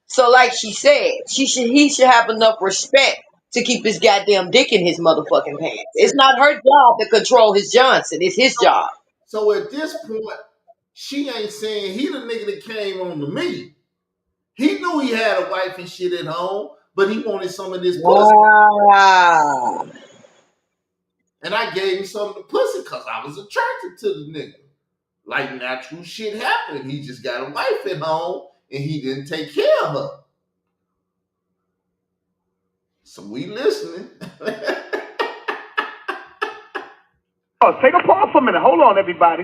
B: So, like she said, he should have enough respect to keep his goddamn dick in his motherfucking pants. It's not her job to control his Johnson. It's his job.
C: So at this point, she ain't saying he the nigga that came on to me. He knew he had a wife and shit at home, but he wanted some of this pussy.
B: Wow.
C: And I gave him some of the pussy because I was attracted to the nigga. Like natural shit happened. He just got a wife at home and he didn't take care of her. So we listening.
D: Oh, take a pause for a minute. Hold on, everybody.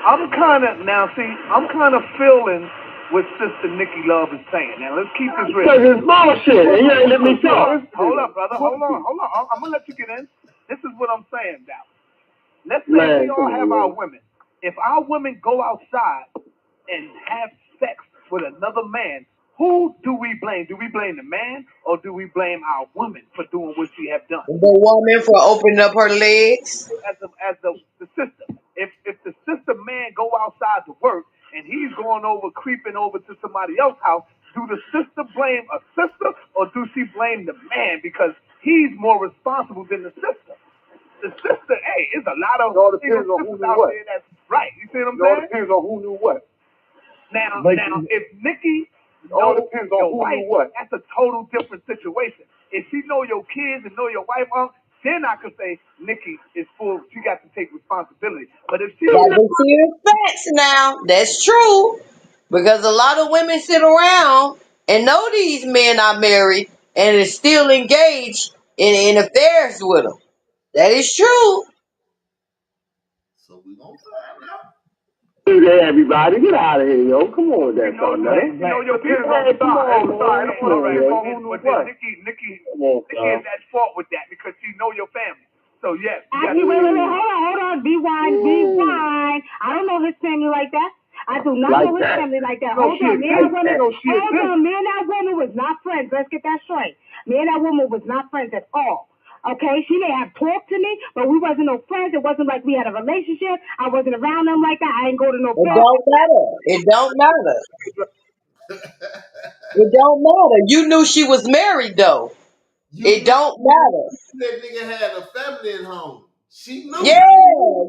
D: I'm kind of feeling what Sister Nikki Love is saying. Now, let's keep this real.
E: Because it's bullshit, and you ain't let me talk.
D: Hold up, brother. Hold on. I'm going to let you get in. This is what I'm saying, now. Let's say we all have our women. If our women go outside and have sex with another man, who do we blame? Do we blame the man or do we blame our woman for doing what she have done?
B: The woman for opening up her legs.
D: As the sister. If the sister man go outside to work and he's going over, creeping over to somebody else's house, do the sister blame a sister or do she blame the man because he's more responsible than the sister? The sister, hey, it's a lot of
G: depends on who knew
D: out
G: what.
D: there that's right. You see what I'm
G: It all
D: saying?
G: depends on who knew what.
D: Now, if Nikki
G: all
D: knows
G: depends on
D: your
G: who
D: wife,
G: knew what.
D: that's a total different situation. If she know your kids and know your wife, then I could say Nikki is full. She got to take responsibility. But if she
B: Got to see the facts now. That's true. Because a lot of women sit around and know these men are married and is still engaged in affairs with them. That is true.
C: So we gonna find out.
E: Hey, everybody, get out of here, yo. Come on with that, son.
D: you know your
E: Hey,
D: business.
E: come on, man.
D: All right,
E: Come on,
D: but Nikki is at fault with that because she know your family. So yes.
H: Actually, wait, hold on. Rewind. I don't know his family like that. I do not know his family like that. Hold on, me and that woman was not friends. Let's get that straight. Me and that woman was not friends at all. Okay, she may have talked to me, but we wasn't no friends. It wasn't like we had a relationship. I wasn't around them like that. I didn't go to no.
B: It don't matter. It don't matter. It don't matter. You knew she was married though. It don't matter.
C: That nigga had a family at home. She knew.
B: Yeah,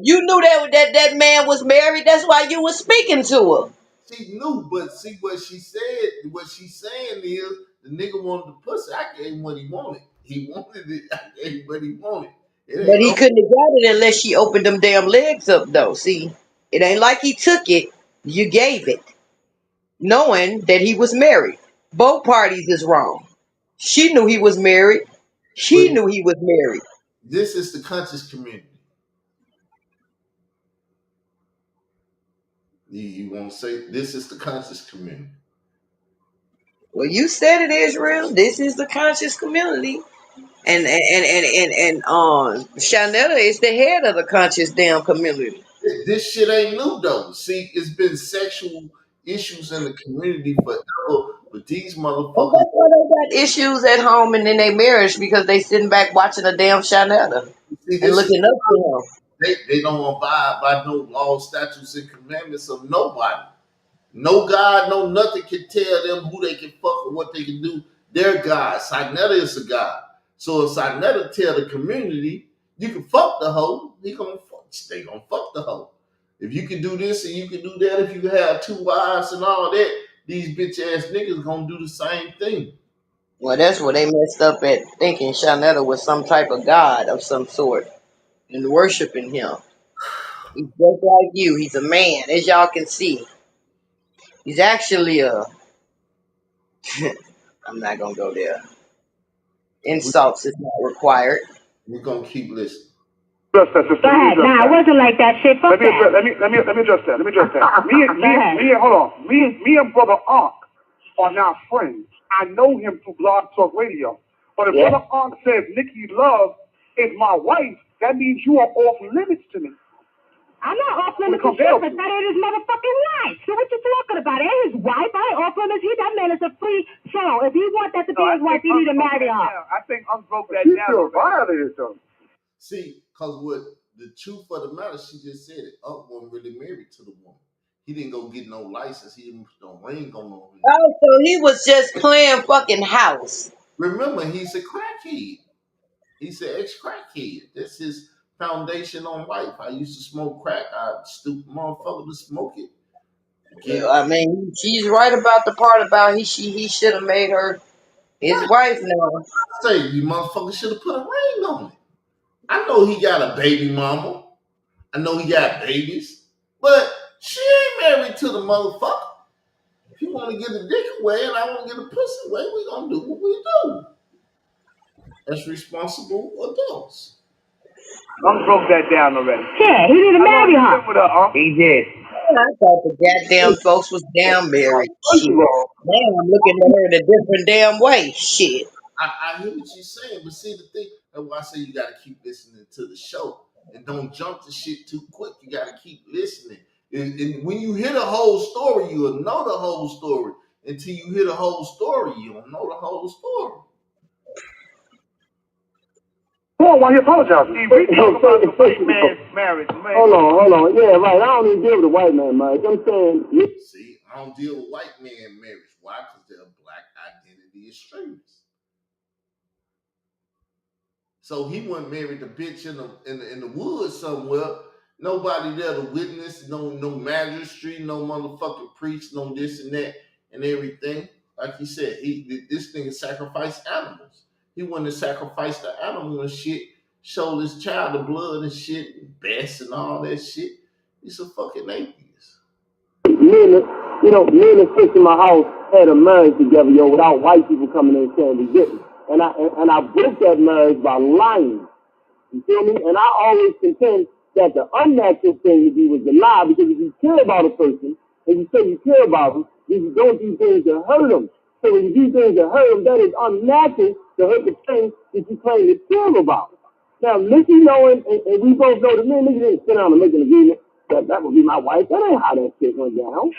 B: you knew that man was married. That's why you was speaking to her.
C: She knew, but see what she said. What she's saying is the nigga wanted the pussy. I gave him what he wanted. He wanted it. I gave him what he wanted.
B: But he couldn't have got it unless she opened them damn legs up, though. See, it ain't like he took it. You gave it, knowing that he was married. Both parties is wrong. She knew he was married. He knew he was married.
C: This is the conscious community. You want to say this is the conscious community?
B: Well, you said it, Israel. This is the conscious community. And Shanetta is the head of the conscious damn community.
C: This shit ain't new though. See, it's been sexual issues in the community forever, but these
B: And
C: motherfuckers.
B: that's why they got issues at home and in their marriage because they sitting back watching a damn Shanetta
C: See,
B: and
C: this is
B: looking up to him.
C: they don't abide by no laws, statutes, and commandments of nobody. No God, no nothing can tell them who they can fuck or what they can do. They're God. Sinetta is a God. So if Sinetta tell the community, you can fuck the hoe, they gonna fuck the hoe. If you can do this and you can do that, if you have two wives and all that, these bitch ass niggas gonna do the same thing.
B: Well, that's where they messed up at thinking Shanetta was some type of god of some sort and worshiping him. He's just like you. He's a man, as y'all can see. He's actually a. I'm not gonna go there.
C: We,
B: Insults is not required.
C: we gonna keep listening.
D: Address that, sister.
H: Go ahead. Nah, it wasn't like that shit. Fuck
D: Let me address,
H: that.
D: let me address that. Let me address that. Hold on. Me and brother Ark are now friends. I know him through Blog Talk Radio. But if brother Ark says Nikki Love is my wife, that means you are off limits to me.
H: I'm not off limits to shit, but that ain't his motherfucking wife. So what you talking about? It ain't his wife. I ain't off limits. That man is a free soul. If he want that to be his wife, he need to marry her.
D: I think Unc broke that down. She feel violated though.
C: See, cause what the truth of the matter, she just said it. Unc wasn't really married to the woman. He didn't go get no license. He didn't put no ring on no.
B: Oh, so he was just playing fucking house.
C: Remember, he's a crackhead. He's an ex-crackhead. That's his foundation on life. I used to smoke crack. I stupid motherfucker to smoke it.
B: Yeah, I mean, she's right about the part about he should have made her his wife now.
C: I say you motherfucker should have put a ring on it. I know he got a baby mama. I know he got babies, but she ain't married to the motherfucker. If you want to get a dick away and I want to get a pussy away, we gonna do what we do. As responsible adults.
D: Unc broke that down already.
H: Yeah, he need to marry her.
D: He did.
B: I thought the goddamn folks was damn married. Shit. Now I'm looking at her in a different damn way. Shit.
C: I hear what you're saying, but see the thing, that's why I say you gotta keep listening to the show and don't jump to shit too quick. You gotta keep listening. And when you hear the whole story, you'll know the whole story. Until you hear the whole story, you don't know the whole story.
D: Hold on, why you apologize? See, we talk about the white man's marriage, man.
E: Hold on. Yeah, right. I don't even deal with the white man marriage. I'm saying.
C: See, I don't deal with white man marriage. Why? Because they're black identity extremists. So he wasn't married to bitch in the woods somewhere. Nobody there to witness, no magistrate, no motherfucking priest, no this and that and everything. Like he said, this nigga sacrificed animals. He wanted to sacrifice the animal and shit, showed his child the blood and shit, and best and all that shit. He's a fucking atheist.
E: Me and the sister in my house had a marriage together, without white people coming in and saying we didn't. And I broke that marriage by lying. You feel me? And I always contend that the unnatural thing to do was to lie, because if you care about a person and you say you care about them, then you don't do things that hurt them. So when you do things that hurt them, that is unnatural to hurt the thing that you claim to care about. Now, Nikki knowing, and we both know that me and Nikki didn't sit down and make an agreement that would be my wife. That ain't how that shit went down.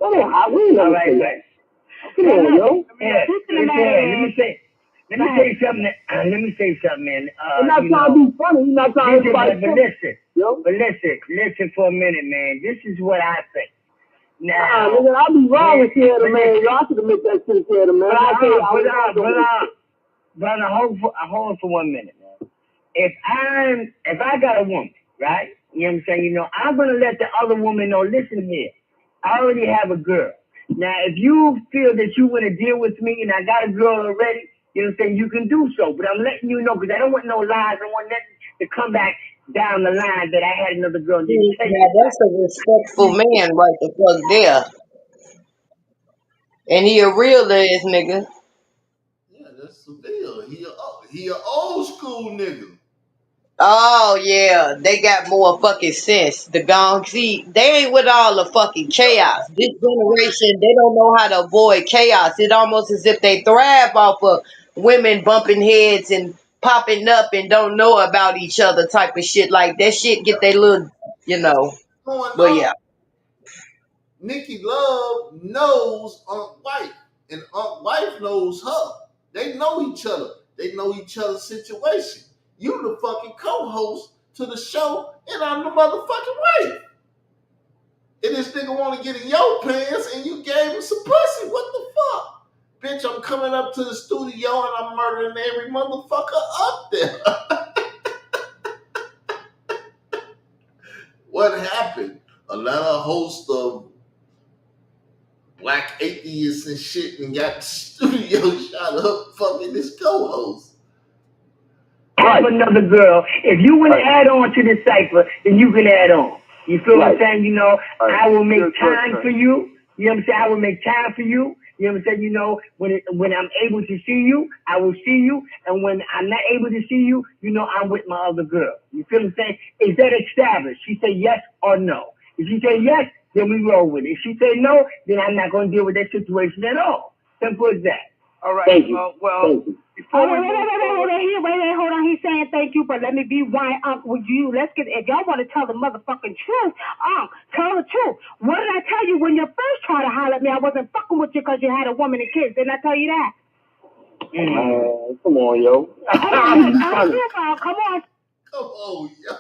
E: That ain't how we never say that. Come on, yo.
F: Let me say something. Let me say something, man.
E: I'm not trying to be funny. You're not trying to
F: but listen for a minute, man. This is what I think. Now,
E: nigga, I'll be wrong if she had a man. Y'all should have made that shit if she had a man.
F: Brother, hold for 1 minute, man. If I got a woman, right? You know what I'm saying? I'm gonna let the other woman know. Listen here, I already have a girl. Now, if you feel that you want to deal with me and I got a girl already, you know what I'm saying, you can do so. But I'm letting you know, because I don't want no lies. I don't want nothing to come back down the line that I had another girl.
B: Yeah, that's a respectful man right the fuck there. And he a real ass nigga.
C: Yeah, that's Seville. He a old school nigga.
B: Oh yeah, they got more fucking sense. The gong, see, they ain't with all the fucking chaos. This generation, they don't know how to avoid chaos. It almost as if they thrive off of women bumping heads and popping up and don't know about each other type of shit. Like that shit get they little, you know.
C: Going
B: But
C: on.
B: yeah.
C: Nikki Love knows Aunt Wife, and Aunt Wife knows her. They know each other. They know each other's situation. You the fucking co-host to the show, and I'm the motherfucking wife. And this nigga want to get in your pants, and you gave him some pussy. What the fuck? Bitch, I'm coming up to the studio and I'm murdering every motherfucker up there. What happened? Another host of black atheists and shit and got the studio shot up fucking this co-host.
F: Have another girl. If you want to add on to this cipher, then you can add on. You feel what I'm saying? You know, I will make time for you. You know what I'm saying? I will make time for you. You know what I'm saying? You know, when I'm able to see you, I will see you. And when I'm not able to see you, you know, I'm with my other girl. You feel what I'm saying? Is that established? She say yes or no. If she say yes, then we roll with it. If she say no, then I'm not going to deal with that situation at all. Simple as that.
D: All right.
F: Thank you.
D: Well, before
H: wait, hold on. He's saying thank you, but let me be one. With you, let's get. If y'all want to tell the motherfucking truth, tell the truth. What did I tell you when you first tried to holler at me? I wasn't fucking with you because you had a woman and kids. Didn't I tell you that?
E: Come on, yo.
H: Come on.
C: Come on, yo.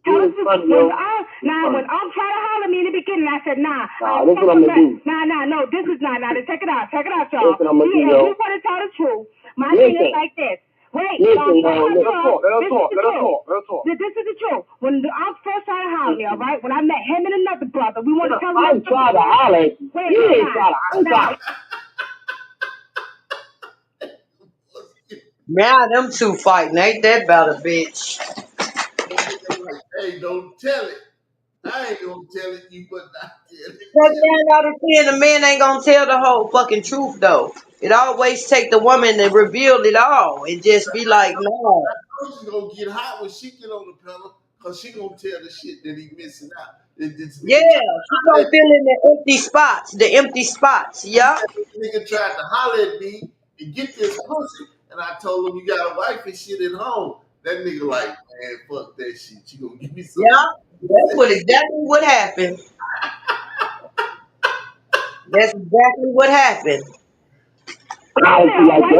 H: When I'm trying to holler at me in the beginning, I said, nah.
E: This is what I'm gonna do.
H: No, this is not. Check it out, y'all.
E: This is what I'm gonna do,
H: If
E: yo.
H: you want to tell the truth, my thing is like this. Wait,
E: Listen,
H: let us
G: talk.
H: This is the truth. When I first started hollering, all right? When I met him and another brother, we want to tell
E: I'm trying to holler at you.
H: Wait,
E: You ain't trying to. I'm trying.
B: Man, them two fighting. Ain't that about a bitch?
C: Like, hey, don't tell it. I ain't gonna tell it, you but not tell it.
B: That man out of 10, the man ain't gonna tell the whole fucking truth though. It always take the woman to reveal it all and just be like, no.
C: She's gonna get hot when she get on the pedal, cause she gonna tell the shit that he missing out. This
B: Yeah,
C: nigga
B: she gonna fill in the empty spots. Yeah.
C: nigga tried to holler at me and get this pussy, and I told him you got a wife and shit at home. That nigga like, man, fuck that shit. She gonna give me something.
B: Yeah. That's exactly what happened. That's exactly what happened.
E: Why you
H: cut me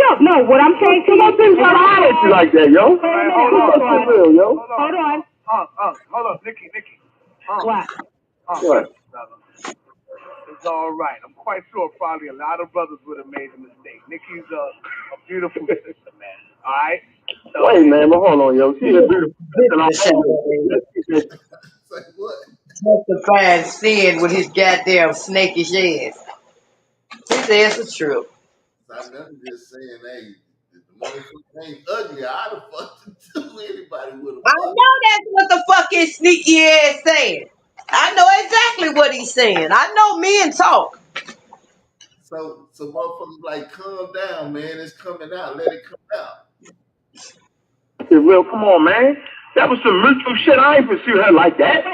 H: up? No, what I'm saying to you.
E: I didn't try to holler at you like that, yo.
H: Hold on.
D: Hold on, Nikki.
H: What?
E: What?
D: It's all right. I'm quite sure probably a lot of brothers would have made a mistake. Nikki's a beautiful sister, man. All right? So,
E: Wait, man, but hold on, yo. She's a beautiful
C: Like what?
B: Justifying sin with his goddamn snakish ass. His ass a trip.
C: I'm never just saying, hey, if the motherfucker ain't ugly, I'd have fucked it too. Anybody would have
B: I
C: fucked.
B: know that's what the fuck his sneaky ass saying. I know exactly what he's saying. I know men talk.
C: So motherfuckers like, calm down, man. It's coming out. Let it come out.
E: Well, come on, man. That was some mutual shit. I ain't pursue her like that. I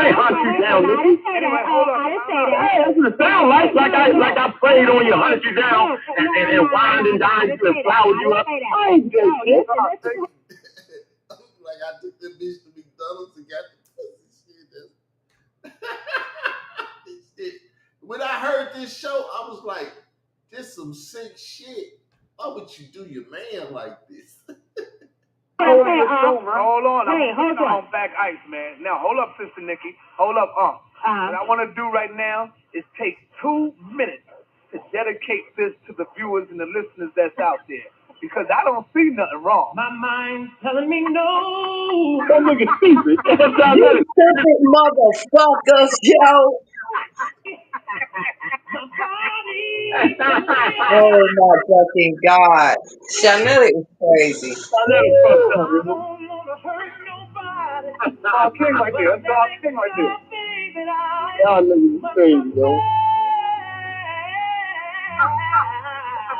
E: ain't hunt you down, Nikki.
D: anyway, hold on.
E: Hey, that's what it sound like. Like I prayed on you, hunted you down, and wined and dined you and flowered you up. I ain't did shit.
C: Like I took the bitch to McDonald's and got the pussy shit. Shit. When I heard this show, I was like, this some sick shit. Why would you do your man like this?
D: Hold on. I'm on back ice, man. Now, hold up, Sister Nikki. Hold up, What I want to do right now is take 2 minutes to dedicate this to the viewers and the listeners that's out there. Because I don't see nothing wrong. My mind's telling me no.
E: That nigga stupid.
B: You stupid motherfuckers, yo. Oh my fucking God. Chanel is crazy.
G: King right there. That's King right there.
E: Y'all niggas crazy, yo.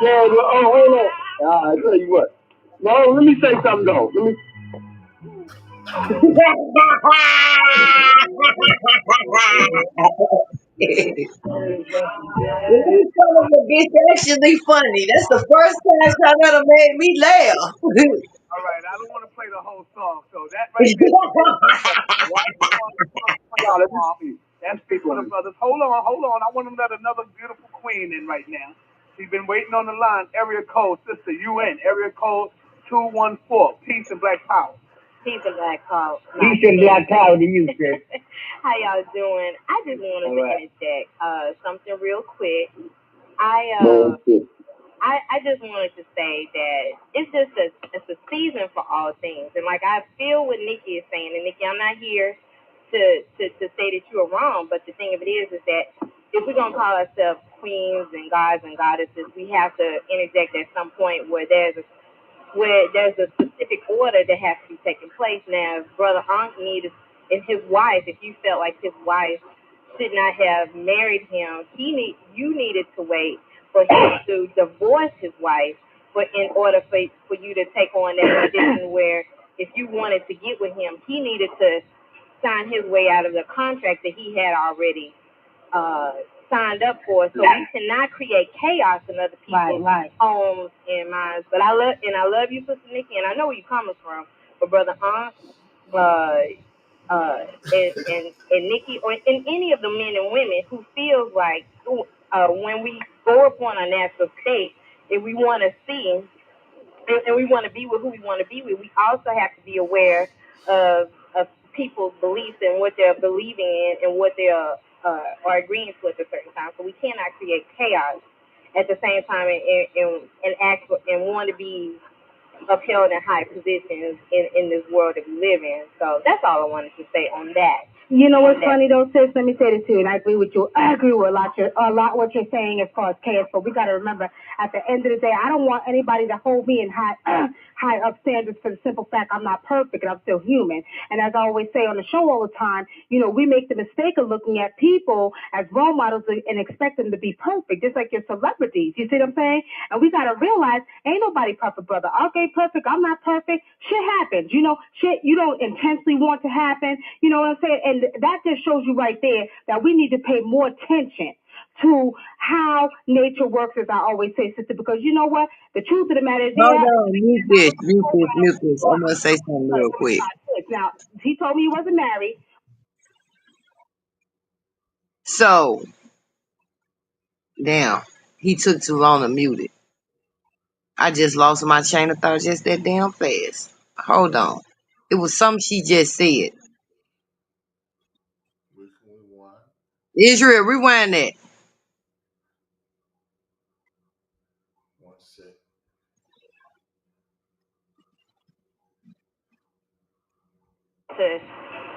E: Yeah, hold on. I tell you what. No, let me say something though.
B: When you son of a bitch actually funny. That's the first time Shanetta made me laugh.
D: All right, I don't want to play the whole song, so that right there for the right
G: Y'all, let me see.
D: That's for the brothers. Hold on, hold on. I want to let another beautiful queen in right now. She's been waiting on the line. Area code, sister UN. Area code 214. Peace and black power.
H: Peace and black power.
F: Peace and black power to you, sis.
H: How y'all doing? I just wanted to interject something real quick. I I just wanted to say that it's a season for all things, and like I feel what Nikki is saying, and Nikki, I'm not here to say that you are wrong, but the thing of it is that if we're gonna call ourselves queens and gods and goddesses, we have to interject at some point where there's a specific order that has to be taking place. Now, if Brother Ankh needed, and his wife, if you felt like his wife should not have married him, you needed to wait for him to divorce his wife, but in order for you to take on that position where if you wanted to get with him, he needed to sign his way out of the contract that he had already uh, signed up for. So we cannot create chaos in other people's homes and minds. But I love you, Sister Nikki, and I know where you're coming from. But Brother Aunt, and Nikki, or in any of the men and women who feels like when we go upon our natural state, if we want to see and we want to be with who we want to be with, we also have to be aware of people's beliefs and what they're believing in and what they are agreeing to at a certain time. So we cannot create chaos at the same time and act and want to be upheld in high positions in this world that we live in. So that's all I wanted to say on that.
I: You know what's funny though, sis? Let me say this too, and I agree with you. I agree with a lot what you're saying as far as chaos. But we got to remember, at the end of the day, I don't want anybody to hold me in high up standards for the simple fact I'm not perfect and I'm still human. And as I always say on the show all the time, we make the mistake of looking at people as role models and expect them to be perfect, just like your celebrities. You see what I'm saying? And we got to realize, ain't nobody perfect, brother. Okay, perfect. I'm not perfect. Shit happens. Shit you don't intensely want to happen. You know what I'm saying? And that just shows you right there that we need to pay more attention to how nature works, as I always say, sister, because you know what? The truth of the matter is,
B: Hold on, mute this. I'm gonna say something real quick.
I: Now, he told me he wasn't married.
B: So, damn, he took too long to mute it. I just lost my chain of thought just that damn fast. Hold on. It was something she just said. Israel, rewind that.
C: One sec.
H: To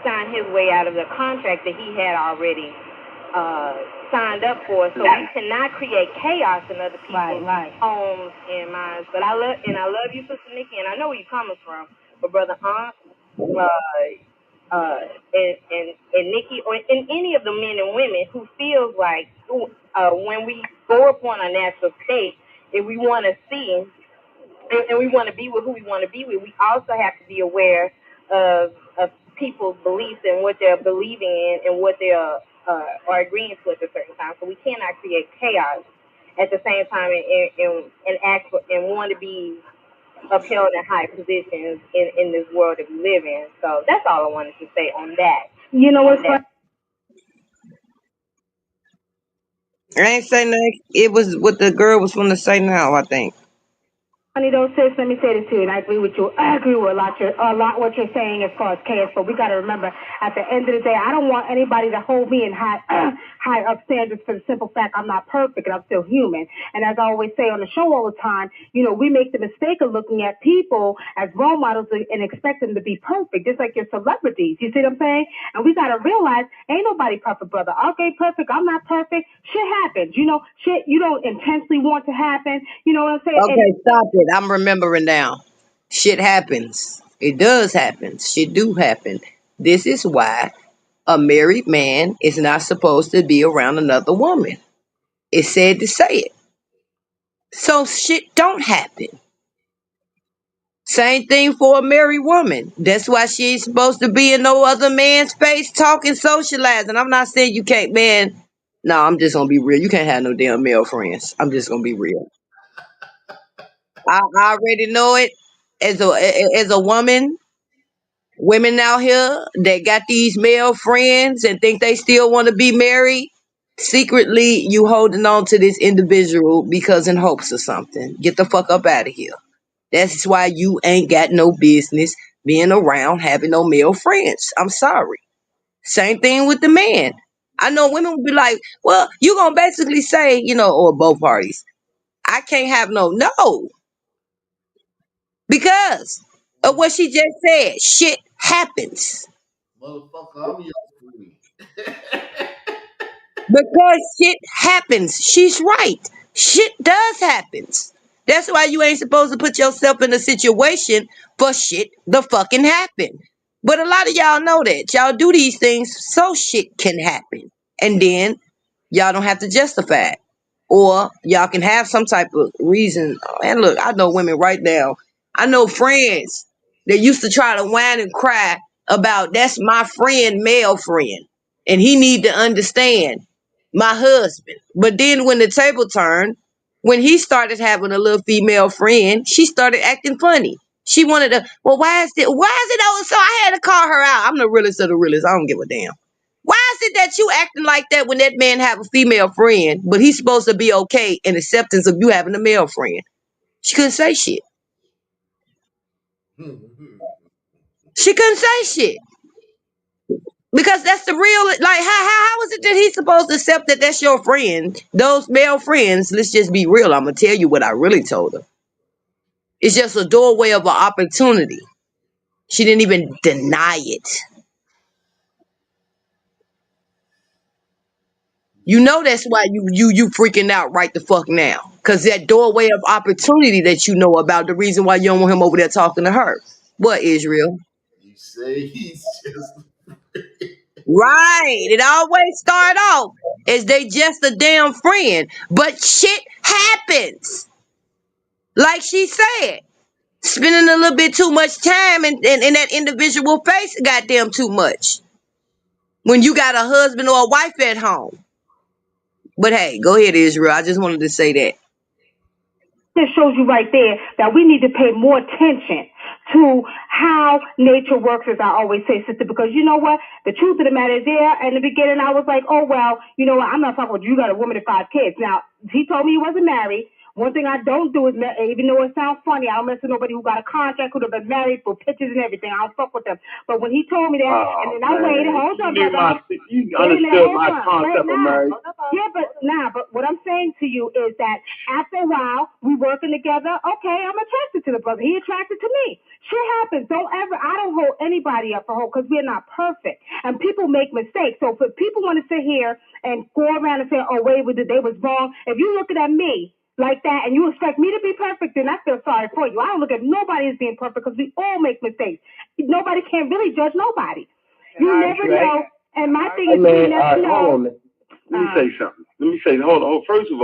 H: sign his way out of the contract that he had already signed up for. So we cannot create chaos in other people's homes and minds. But I love you, Sister Nikki, and I know where you're coming from. But Brother Aunt, and Nikki, or in any of the men and women who feels like when we go upon our natural state, if we want to see and we want to be with who we want to be with, we also have to be aware of people's beliefs and what they're believing in and what they are agreeing to at a certain time. So we cannot create chaos at the same time and act and want to be upheld in high positions in this world that we live in. So that's all I wanted to say on that.
I: You know what's funny?
B: I ain't say nothing. It was what the girl was going to say now, I think.
I: Funny though, sis, let me say this too, and I agree with you. I agree with a lot what you're saying as far as chaos. But we got to remember, at the end of the day, I don't want anybody to hold me in high up standards for the simple fact I'm not perfect and I'm still human. And as I always say on the show all the time, we make the mistake of looking at people as role models and expect them to be perfect, just like your celebrities. You see what I'm saying? And we got to realize, ain't nobody perfect, brother. Okay, perfect. I'm not perfect. Shit happens. Shit you don't intensely want to happen. You know what I'm saying?
B: Okay, stop it. I'm remembering now. Shit happens. It does happen. Shit do happen. This is why a married man is not supposed to be around another woman. It's sad to say it. So shit don't happen. Same thing for a married woman. That's why she ain't supposed to be in no other man's face talking, socializing. I'm not saying you can't, man. No, I'm just gonna be real. You can't have no damn male friends. I'm just gonna be real. I already know it. As a woman, women out here that got these male friends and think they still want to be married. Secretly, you holding on to this individual because in hopes of something. Get the fuck up out of here. That's why you ain't got no business being around having no male friends. I'm sorry. Same thing with the man. I know women will be like, well, you gonna basically say, or both parties, I can't have no, because of what she just said. Shit happens.
C: Motherfucker, I'm your friend.
B: Because shit happens. She's right. Shit does happen. That's why you ain't supposed to put yourself in a situation for shit the fucking happen. But a lot of y'all know that. Y'all do these things so shit can happen. And then y'all don't have to justify it. Or y'all can have some type of reason. And look, I know women right now. I know friends that used to try to whine and cry about that's my friend, male friend. And he need to understand my husband. But then when the table turned, when he started having a little female friend, she started acting funny. She wanted to, well, why is it over? So I had to call her out. I'm the realest of the realest. I don't give a damn. Why is it that you acting like that when that man have a female friend, but he's supposed to be okay in acceptance of you having a male friend? She couldn't say shit. She couldn't say shit. Because that's the real, like, how is it that he's supposed to accept that that's your friend? Those male friends, let's just be real. I'm going to tell you what I really told her. It's just a doorway of an opportunity. She didn't even deny it. You know that's why you freaking out right the fuck now. Cause that doorway of opportunity that you know about, the reason why you don't want him over there talking to her. What, Israel?
C: You say he's just
B: Right. It always start off as they just a damn friend. But shit happens. Like she said. Spending a little bit too much time in that individual face, goddamn too much. When you got a husband or a wife at home. But hey, go ahead, Israel. I just wanted to say that.
I: That shows you right there that we need to pay more attention to how nature works, as I always say, sister, because you know what? The truth of the matter is, there in the beginning, I was like, oh, well, you know what? I'm not talking about you got a woman and 5 kids. Now, he told me he wasn't married. One thing I don't do is, even though it sounds funny, I don't mess with nobody who got a contract, who'd have been married for pictures and everything. I don't fuck with them. But when he told me that, and then I waited, hold on, brother.
E: You understood my concept of marriage.
I: Yeah, but what I'm saying to you is that after a while, we working together. Okay, I'm attracted to the brother. He attracted to me. Shit happens. I don't hold anybody up for hope because we're not perfect. And people make mistakes. So if people want to sit here and go around and say, oh, wait, they was wrong. If you looking at me like that and you expect me to be perfect, then I feel sorry for you. I don't look at nobody as being perfect because we all make mistakes. Nobody can really judge nobody. You never know. And my thing is, you never know.
E: Hold on. Let me say something. Hold on. First of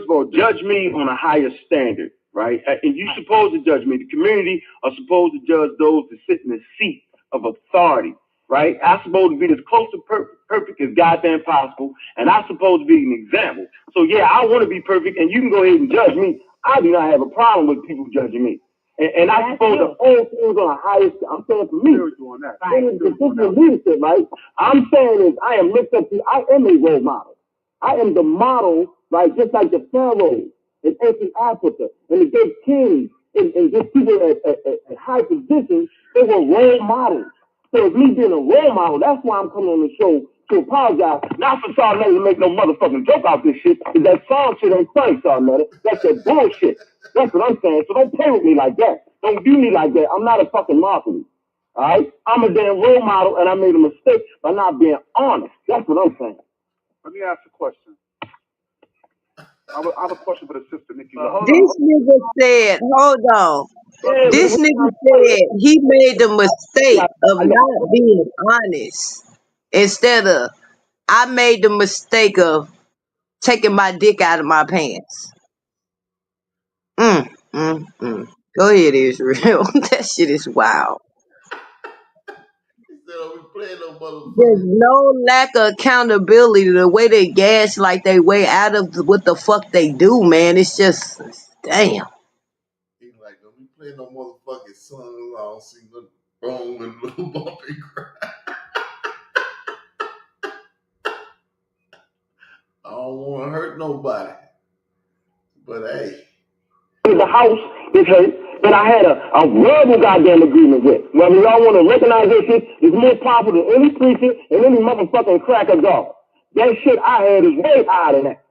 E: all, judge me on a higher standard, right? And you're supposed to judge me. The community are supposed to judge those that sit in the seat of authority, right? I'm supposed to be as close to perfect as goddamn possible, and I'm supposed to be an example. So yeah, I want to be perfect, and you can go ahead and judge me. I do not have a problem with people judging me. And I suppose the whole thing is on a higher scale. I'm saying for me, this is leadership, right? I'm saying is I am looked up to, I am a role model. I am the model, right? Just like the pharaohs in ancient Africa and the great kings and just people at high positions, they were role models. So as me being a role model, that's why I'm coming on the show to apologize. Not for Sarnetta to make no motherfucking joke out this shit, because that song shit ain't funny, Sarnetta. That's that bullshit. That's what I'm saying. So don't play with me like that. Don't view me like that. I'm not a fucking marketer. All right? I'm a damn role model, and I made a mistake by not being honest. That's what I'm saying.
G: Let me ask a question. I have a question for the sister, Nikki.
B: This nigga said, hold on. This nigga said he made the mistake of not being honest instead of I made the mistake of taking my dick out of my pants. Mm, mm. Go ahead, Israel. That shit is wild.
C: playing no
B: There's
C: motherfucking.
B: no lack of accountability. The way they gas like they way out of what the fuck they do, man. It's just damn.
C: He's like, don't be playing no motherfucking songs. I don't see nothing wrong with a little bumpy cry. I don't want to hurt nobody. But hey,
E: The house is hurt that I had a verbal goddamn agreement with. Whether y'all want to recognize that shit is more powerful than any preacher and any motherfucking cracker dog. That shit I had is way higher than that.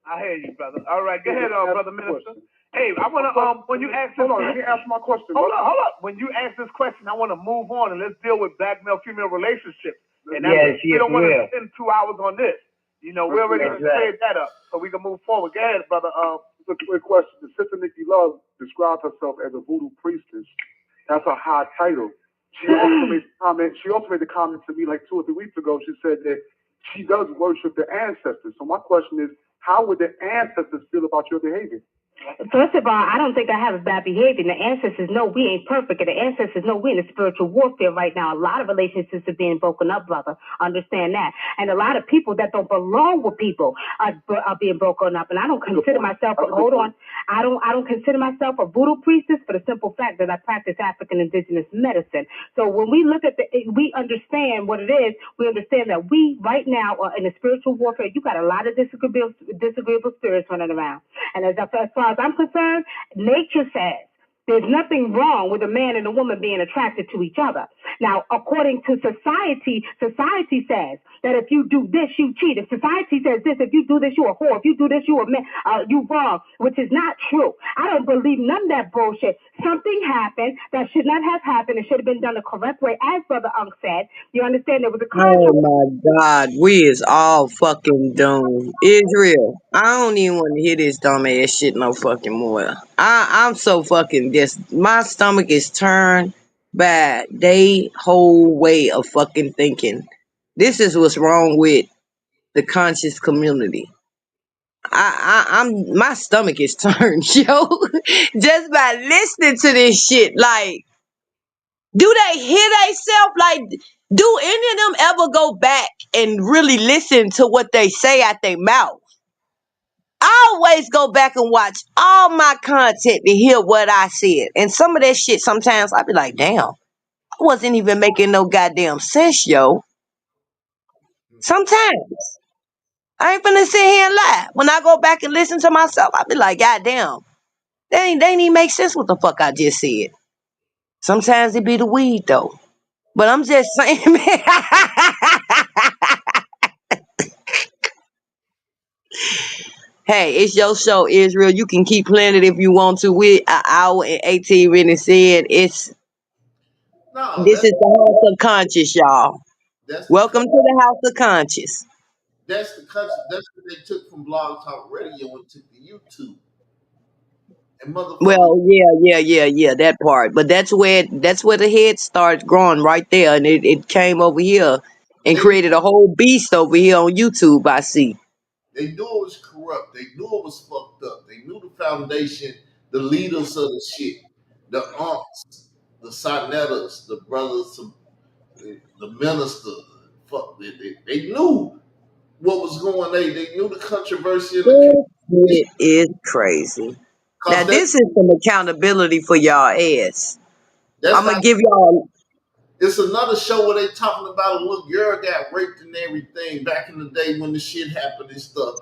D: I hear you, brother. All right, go ahead, brother minister. Hey, I want to when you ask this.
G: Hold on, let me ask my question.
D: Hold up. When you ask this question, I want to move on and let's deal with black male female relationships. And we don't want to spend 2 hours on this. You know, we already cleared that up, so we can move forward. Go ahead, brother.
G: It's a quick question. The sister Nikki Love described herself as a voodoo priestess. That's a high title. She also made the comment. She also made the comment to me like 2 or 3 weeks ago. She said that she does worship the ancestors. So my question is, how would the ancestors feel about your behavior?
I: First of all, I don't think I have a bad behavior. The ancestors know we ain't perfect, and the ancestors know we're in a spiritual warfare right now. A lot of relationships are being broken up, brother. Understand that. And a lot of people that don't belong with people are being broken up. And I don't consider myself. Hold on. I don't consider myself a voodoo priestess for the simple fact that I practice African indigenous medicine. So when we look at we understand what it is. We understand that we right now are in a spiritual warfare. You got a lot of disagreeable spirits running around. And as far as I'm concerned, nature says there's nothing wrong with a man and a woman being attracted to each other. Now, according to society says that if you do this, you cheat. If society says this, if you do this, you a whore. If you do this, you a man. You wrong, which is not true. I don't believe none of that bullshit. Something happened that should not have happened. It should have been done the correct way, as Brother Unk said. You understand? There was a
B: Oh
I: contract.
B: my God, we is all fucking doomed. Israel, I don't even want to hear this dumb ass shit no fucking more. I'm so fucking just my stomach is turned by they whole way of fucking thinking. This is what's wrong with the conscious community. I'm my stomach is turned, yo, just by listening to this shit. Like, do they hear themselves? Like, do any of them ever go back and really listen to what they say out their mouth? I always go back and watch all my content to hear what I said. And some of that shit, sometimes I be like, damn, I wasn't even making no goddamn sense, yo. Sometimes. I ain't finna sit here and lie. When I go back and listen to myself, I be like, goddamn, they ain't even make sense what the fuck I just said. Sometimes it be the weed, though. But I'm just saying, man. Hey, it's your show, Israel. You can keep playing it if you want to. With an hour and 18 minutes in,
C: no,
B: this is the House of Conscious, y'all.
C: that's the
B: Welcome to the House of Conscious.
C: that's the country. That's what they took from Blog Talk Radio and took to YouTube. And motherfuckers,
B: Well, yeah, that part. But that's where the head starts growing right there, and it came over here and
C: they
B: created a whole beast over here on YouTube. I see.
C: they knew it was corrupt. They knew it was fucked up. They knew the foundation, the leaders of the shit, the aunts, the Sinettas, the brothers, the minister. Fuck, they knew what was going on. They knew the controversy in the
B: This
C: community
B: shit is crazy. Now
C: because
B: this is some accountability for y'all ass.
C: that's
B: I'm gonna
C: not.
B: give y'all.
C: It's another show where they talking about a little girl got raped and everything back in the day when the shit happened and stuff.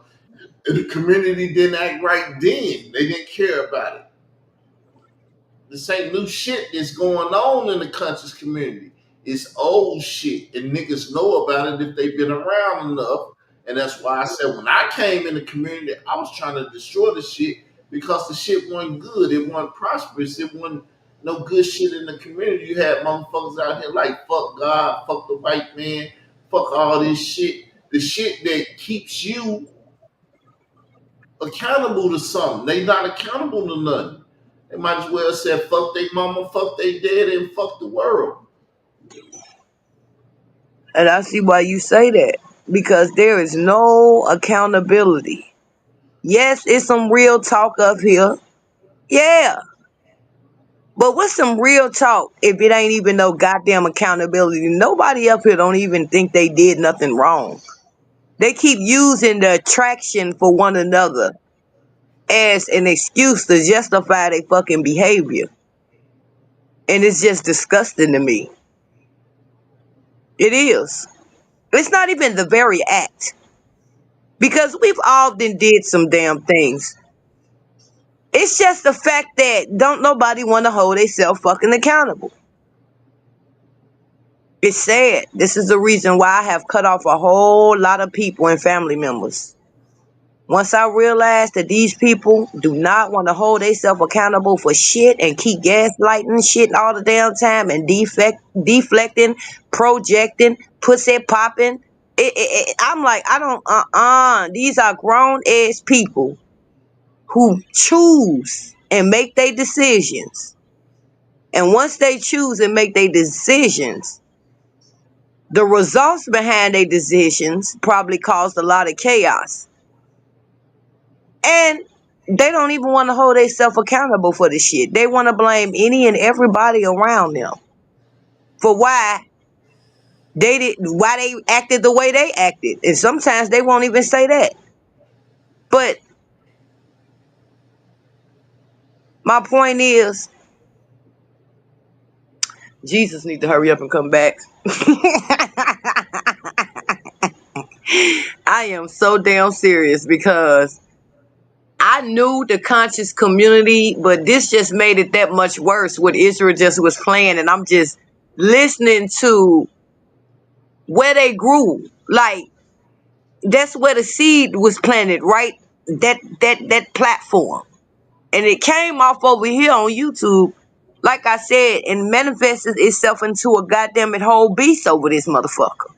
C: And the community didn't act right then. They didn't care about it. This ain't new shit that's going on in the conscious community. It's old shit, and niggas know about it if they've been around enough. And that's why I said when I came in the community, I was trying to destroy the shit because the shit wasn't good. It wasn't prosperous. It wasn't no good shit in the community. You had motherfuckers out here like fuck God, fuck the white man, fuck all this shit. The shit that keeps you accountable to something. They not accountable to nothing. They might as well say fuck they mama, fuck they daddy, and fuck the world.
B: And I see why you say that. Because there is no accountability. Yes, it's some real talk up here. Yeah. But what's some real talk if it ain't even no goddamn accountability? Nobody up here don't even think they did nothing wrong. They keep using the attraction for one another as an excuse to justify their fucking behavior. And it's just disgusting to me. It is. It's not even the very act. Because we've all did some damn things. It's just the fact that don't nobody want to hold themselves fucking accountable. It's sad. This is the reason why I have cut off a whole lot of people and family members. Once I realized that these people do not want to hold themselves accountable for shit and keep gaslighting shit all the damn time and deflecting, projecting, pussy popping. I'm like, I don't, these are grown ass people who choose and make their decisions. And once they choose and make their decisions, the results behind their decisions probably caused a lot of chaos. And they don't even want to hold themselves accountable for the shit. They want to blame any and everybody around them for why they acted the way they acted. And sometimes they won't even say that. But my point is, Jesus need to hurry up and come back. I am so damn serious because I knew the conscious community, but this just made it that much worse what Israel just was playing. And I'm just listening to where they grew. Like, that's where the seed was planted, right? That platform. And it came off over here on YouTube, like I said, and manifested itself into a goddamn it whole beast over this motherfucker.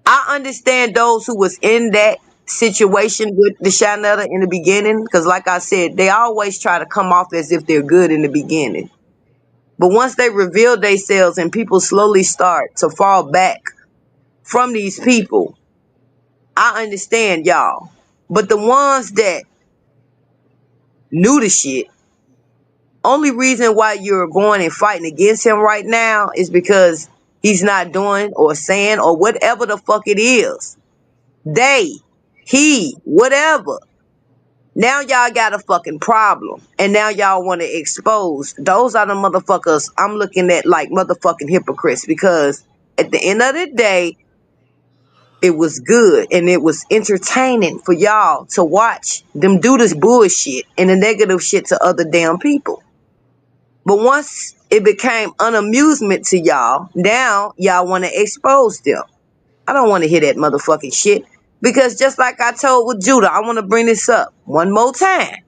B: I understand those who was in that situation with the Shanetta in the beginning, because like I said, they always try to come off as if they're good in the beginning. But once they reveal themselves and people slowly start to fall back from these people, I understand y'all. But the ones that knew the shit, only reason why you're going and fighting against him right now is because he's not doing or saying or whatever the fuck it is. They, he, whatever. Now y'all got a fucking problem. And now y'all want to expose. Those are the motherfuckers I'm looking at like motherfucking hypocrites, because at the end of the day, it was good and it was entertaining for y'all to watch them do this bullshit and the negative shit to other damn people. But once it became an amusement to y'all, now y'all want to expose them. I don't want to hear that motherfucking shit. Because just like I told with Judah, I want to bring this up one more time.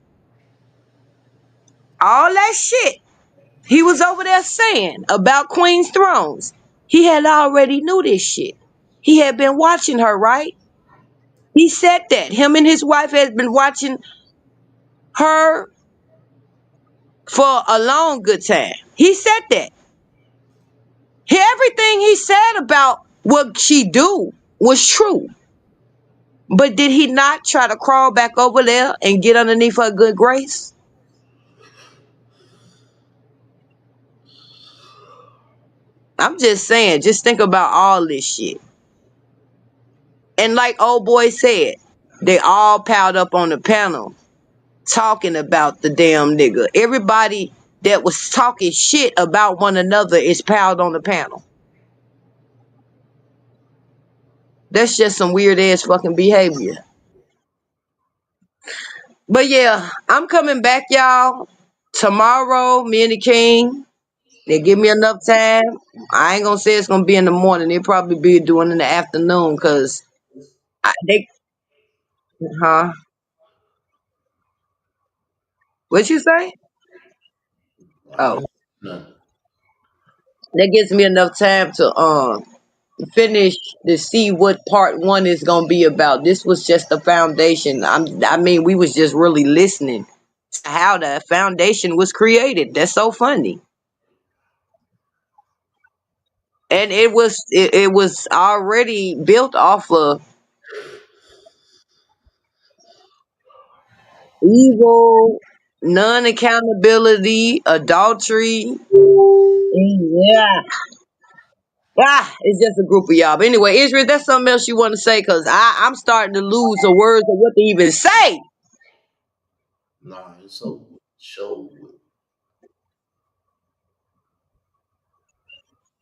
B: All that shit he was over there saying about Queen's Thrones, he had already knew this shit. He had been watching her, right? He said that. Him and his wife had been watching her for a long good time. He said that. Everything he said about what she do was true. But did he not try to crawl back over there and get underneath her good grace? I'm just saying, just think about all this shit. And like old boy said, they all piled up on the panel talking about the damn nigga. Everybody that was talking shit about one another is piled on the panel. That's just some weird ass fucking behavior. But yeah, I'm coming back, y'all. Tomorrow, me and the king, they give me enough time. I ain't gonna say it's gonna be in the morning. It'll probably be doing in the afternoon, because they, huh? What you say? Oh,
C: No.
B: that gives me enough time to finish to see what part one is gonna be about. This was just the foundation. I mean, we was just really listening to how the foundation was created. That's so funny. And it was already built off of evil, non-accountability, adultery. Yeah. It's just a group of y'all. But anyway, Israel, that's something else you want to say? Because I'm starting to lose the words of what to even say.
C: Nah, it's over with. Show with.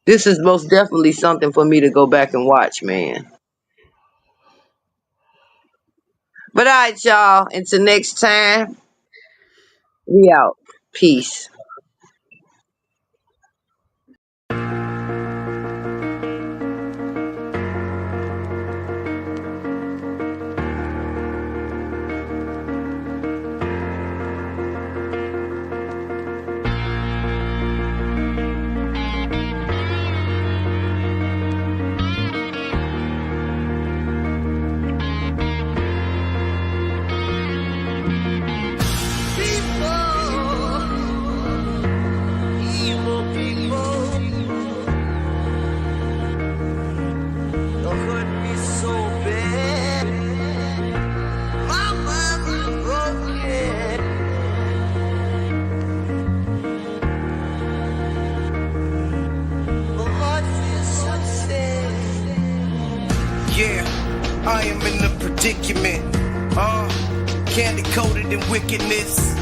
B: This is most definitely something for me to go back and watch, man. But all right, y'all. Until next time, we out. Peace.
A: Yeah, I am in a predicament. Candy coated in wickedness.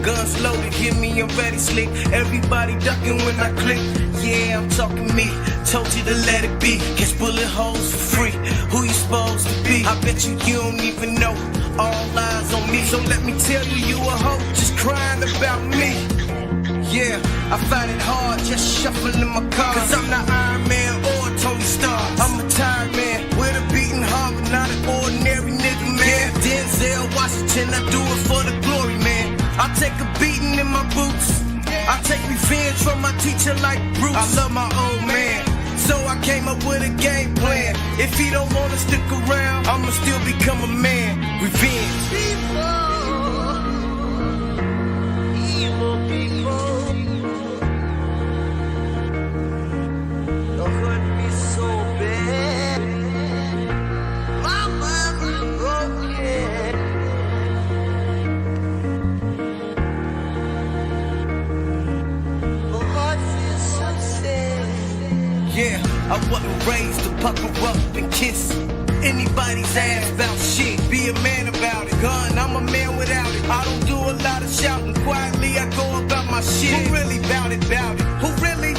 A: Guns loaded, hear me, I'm ready slick. Everybody ducking when I click. Yeah, I'm talking me. Told you to let it be. Catch bullet holes for free. Who you supposed to be? I bet you don't even know. All eyes on me. So let me tell you, you a hoe just crying about me. Yeah, I find it hard just shuffling my car. Cause I'm not Iron Man or Tony Stark. I'm a tired man with a beating heart, but not an ordinary nigga, man. Yeah, Denzel Washington, I do it for the glory, man. I take a beating in my boots. I take revenge from my teacher like Bruce. I love my old man, so I came up with a game plan. If he don't wanna stick around, I'ma still become a man. Revenge. Evil people. Don't hurt me so bad. My mind is broken. My heart feels so sad. Yeah, I wasn't raised to pucker up and kiss anybody's ass about shit. Be a man about it. Gun, I'm a man without it. I don't do a lot of shouting. Quietly, I go about my shit. Who really bout it, bout it? Who really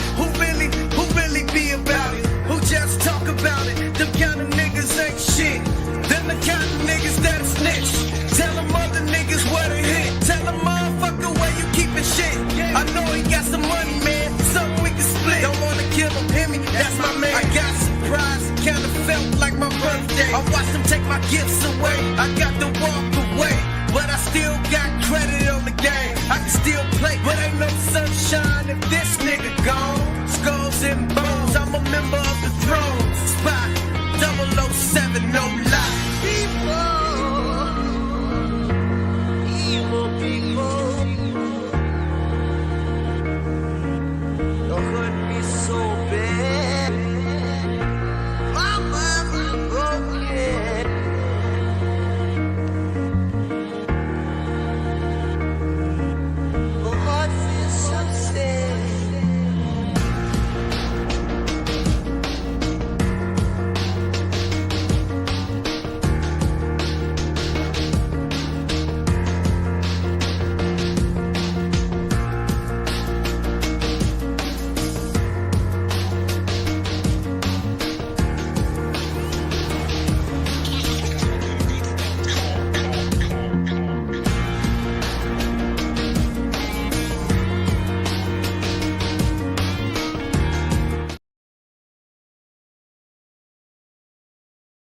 A: be about it? Who just talk about it? Them kind of niggas ain't shit. Them the kind of niggas that'll snitch. Tell them other niggas where to hit. Tell them motherfucker where you keepin' shit. I know he got some money, man. Something we can split. Don't wanna kill him, hear me? That's my man. I got surprised, kinda felt like my birthday. I watched them take my gifts away. I got to walk away, but I still got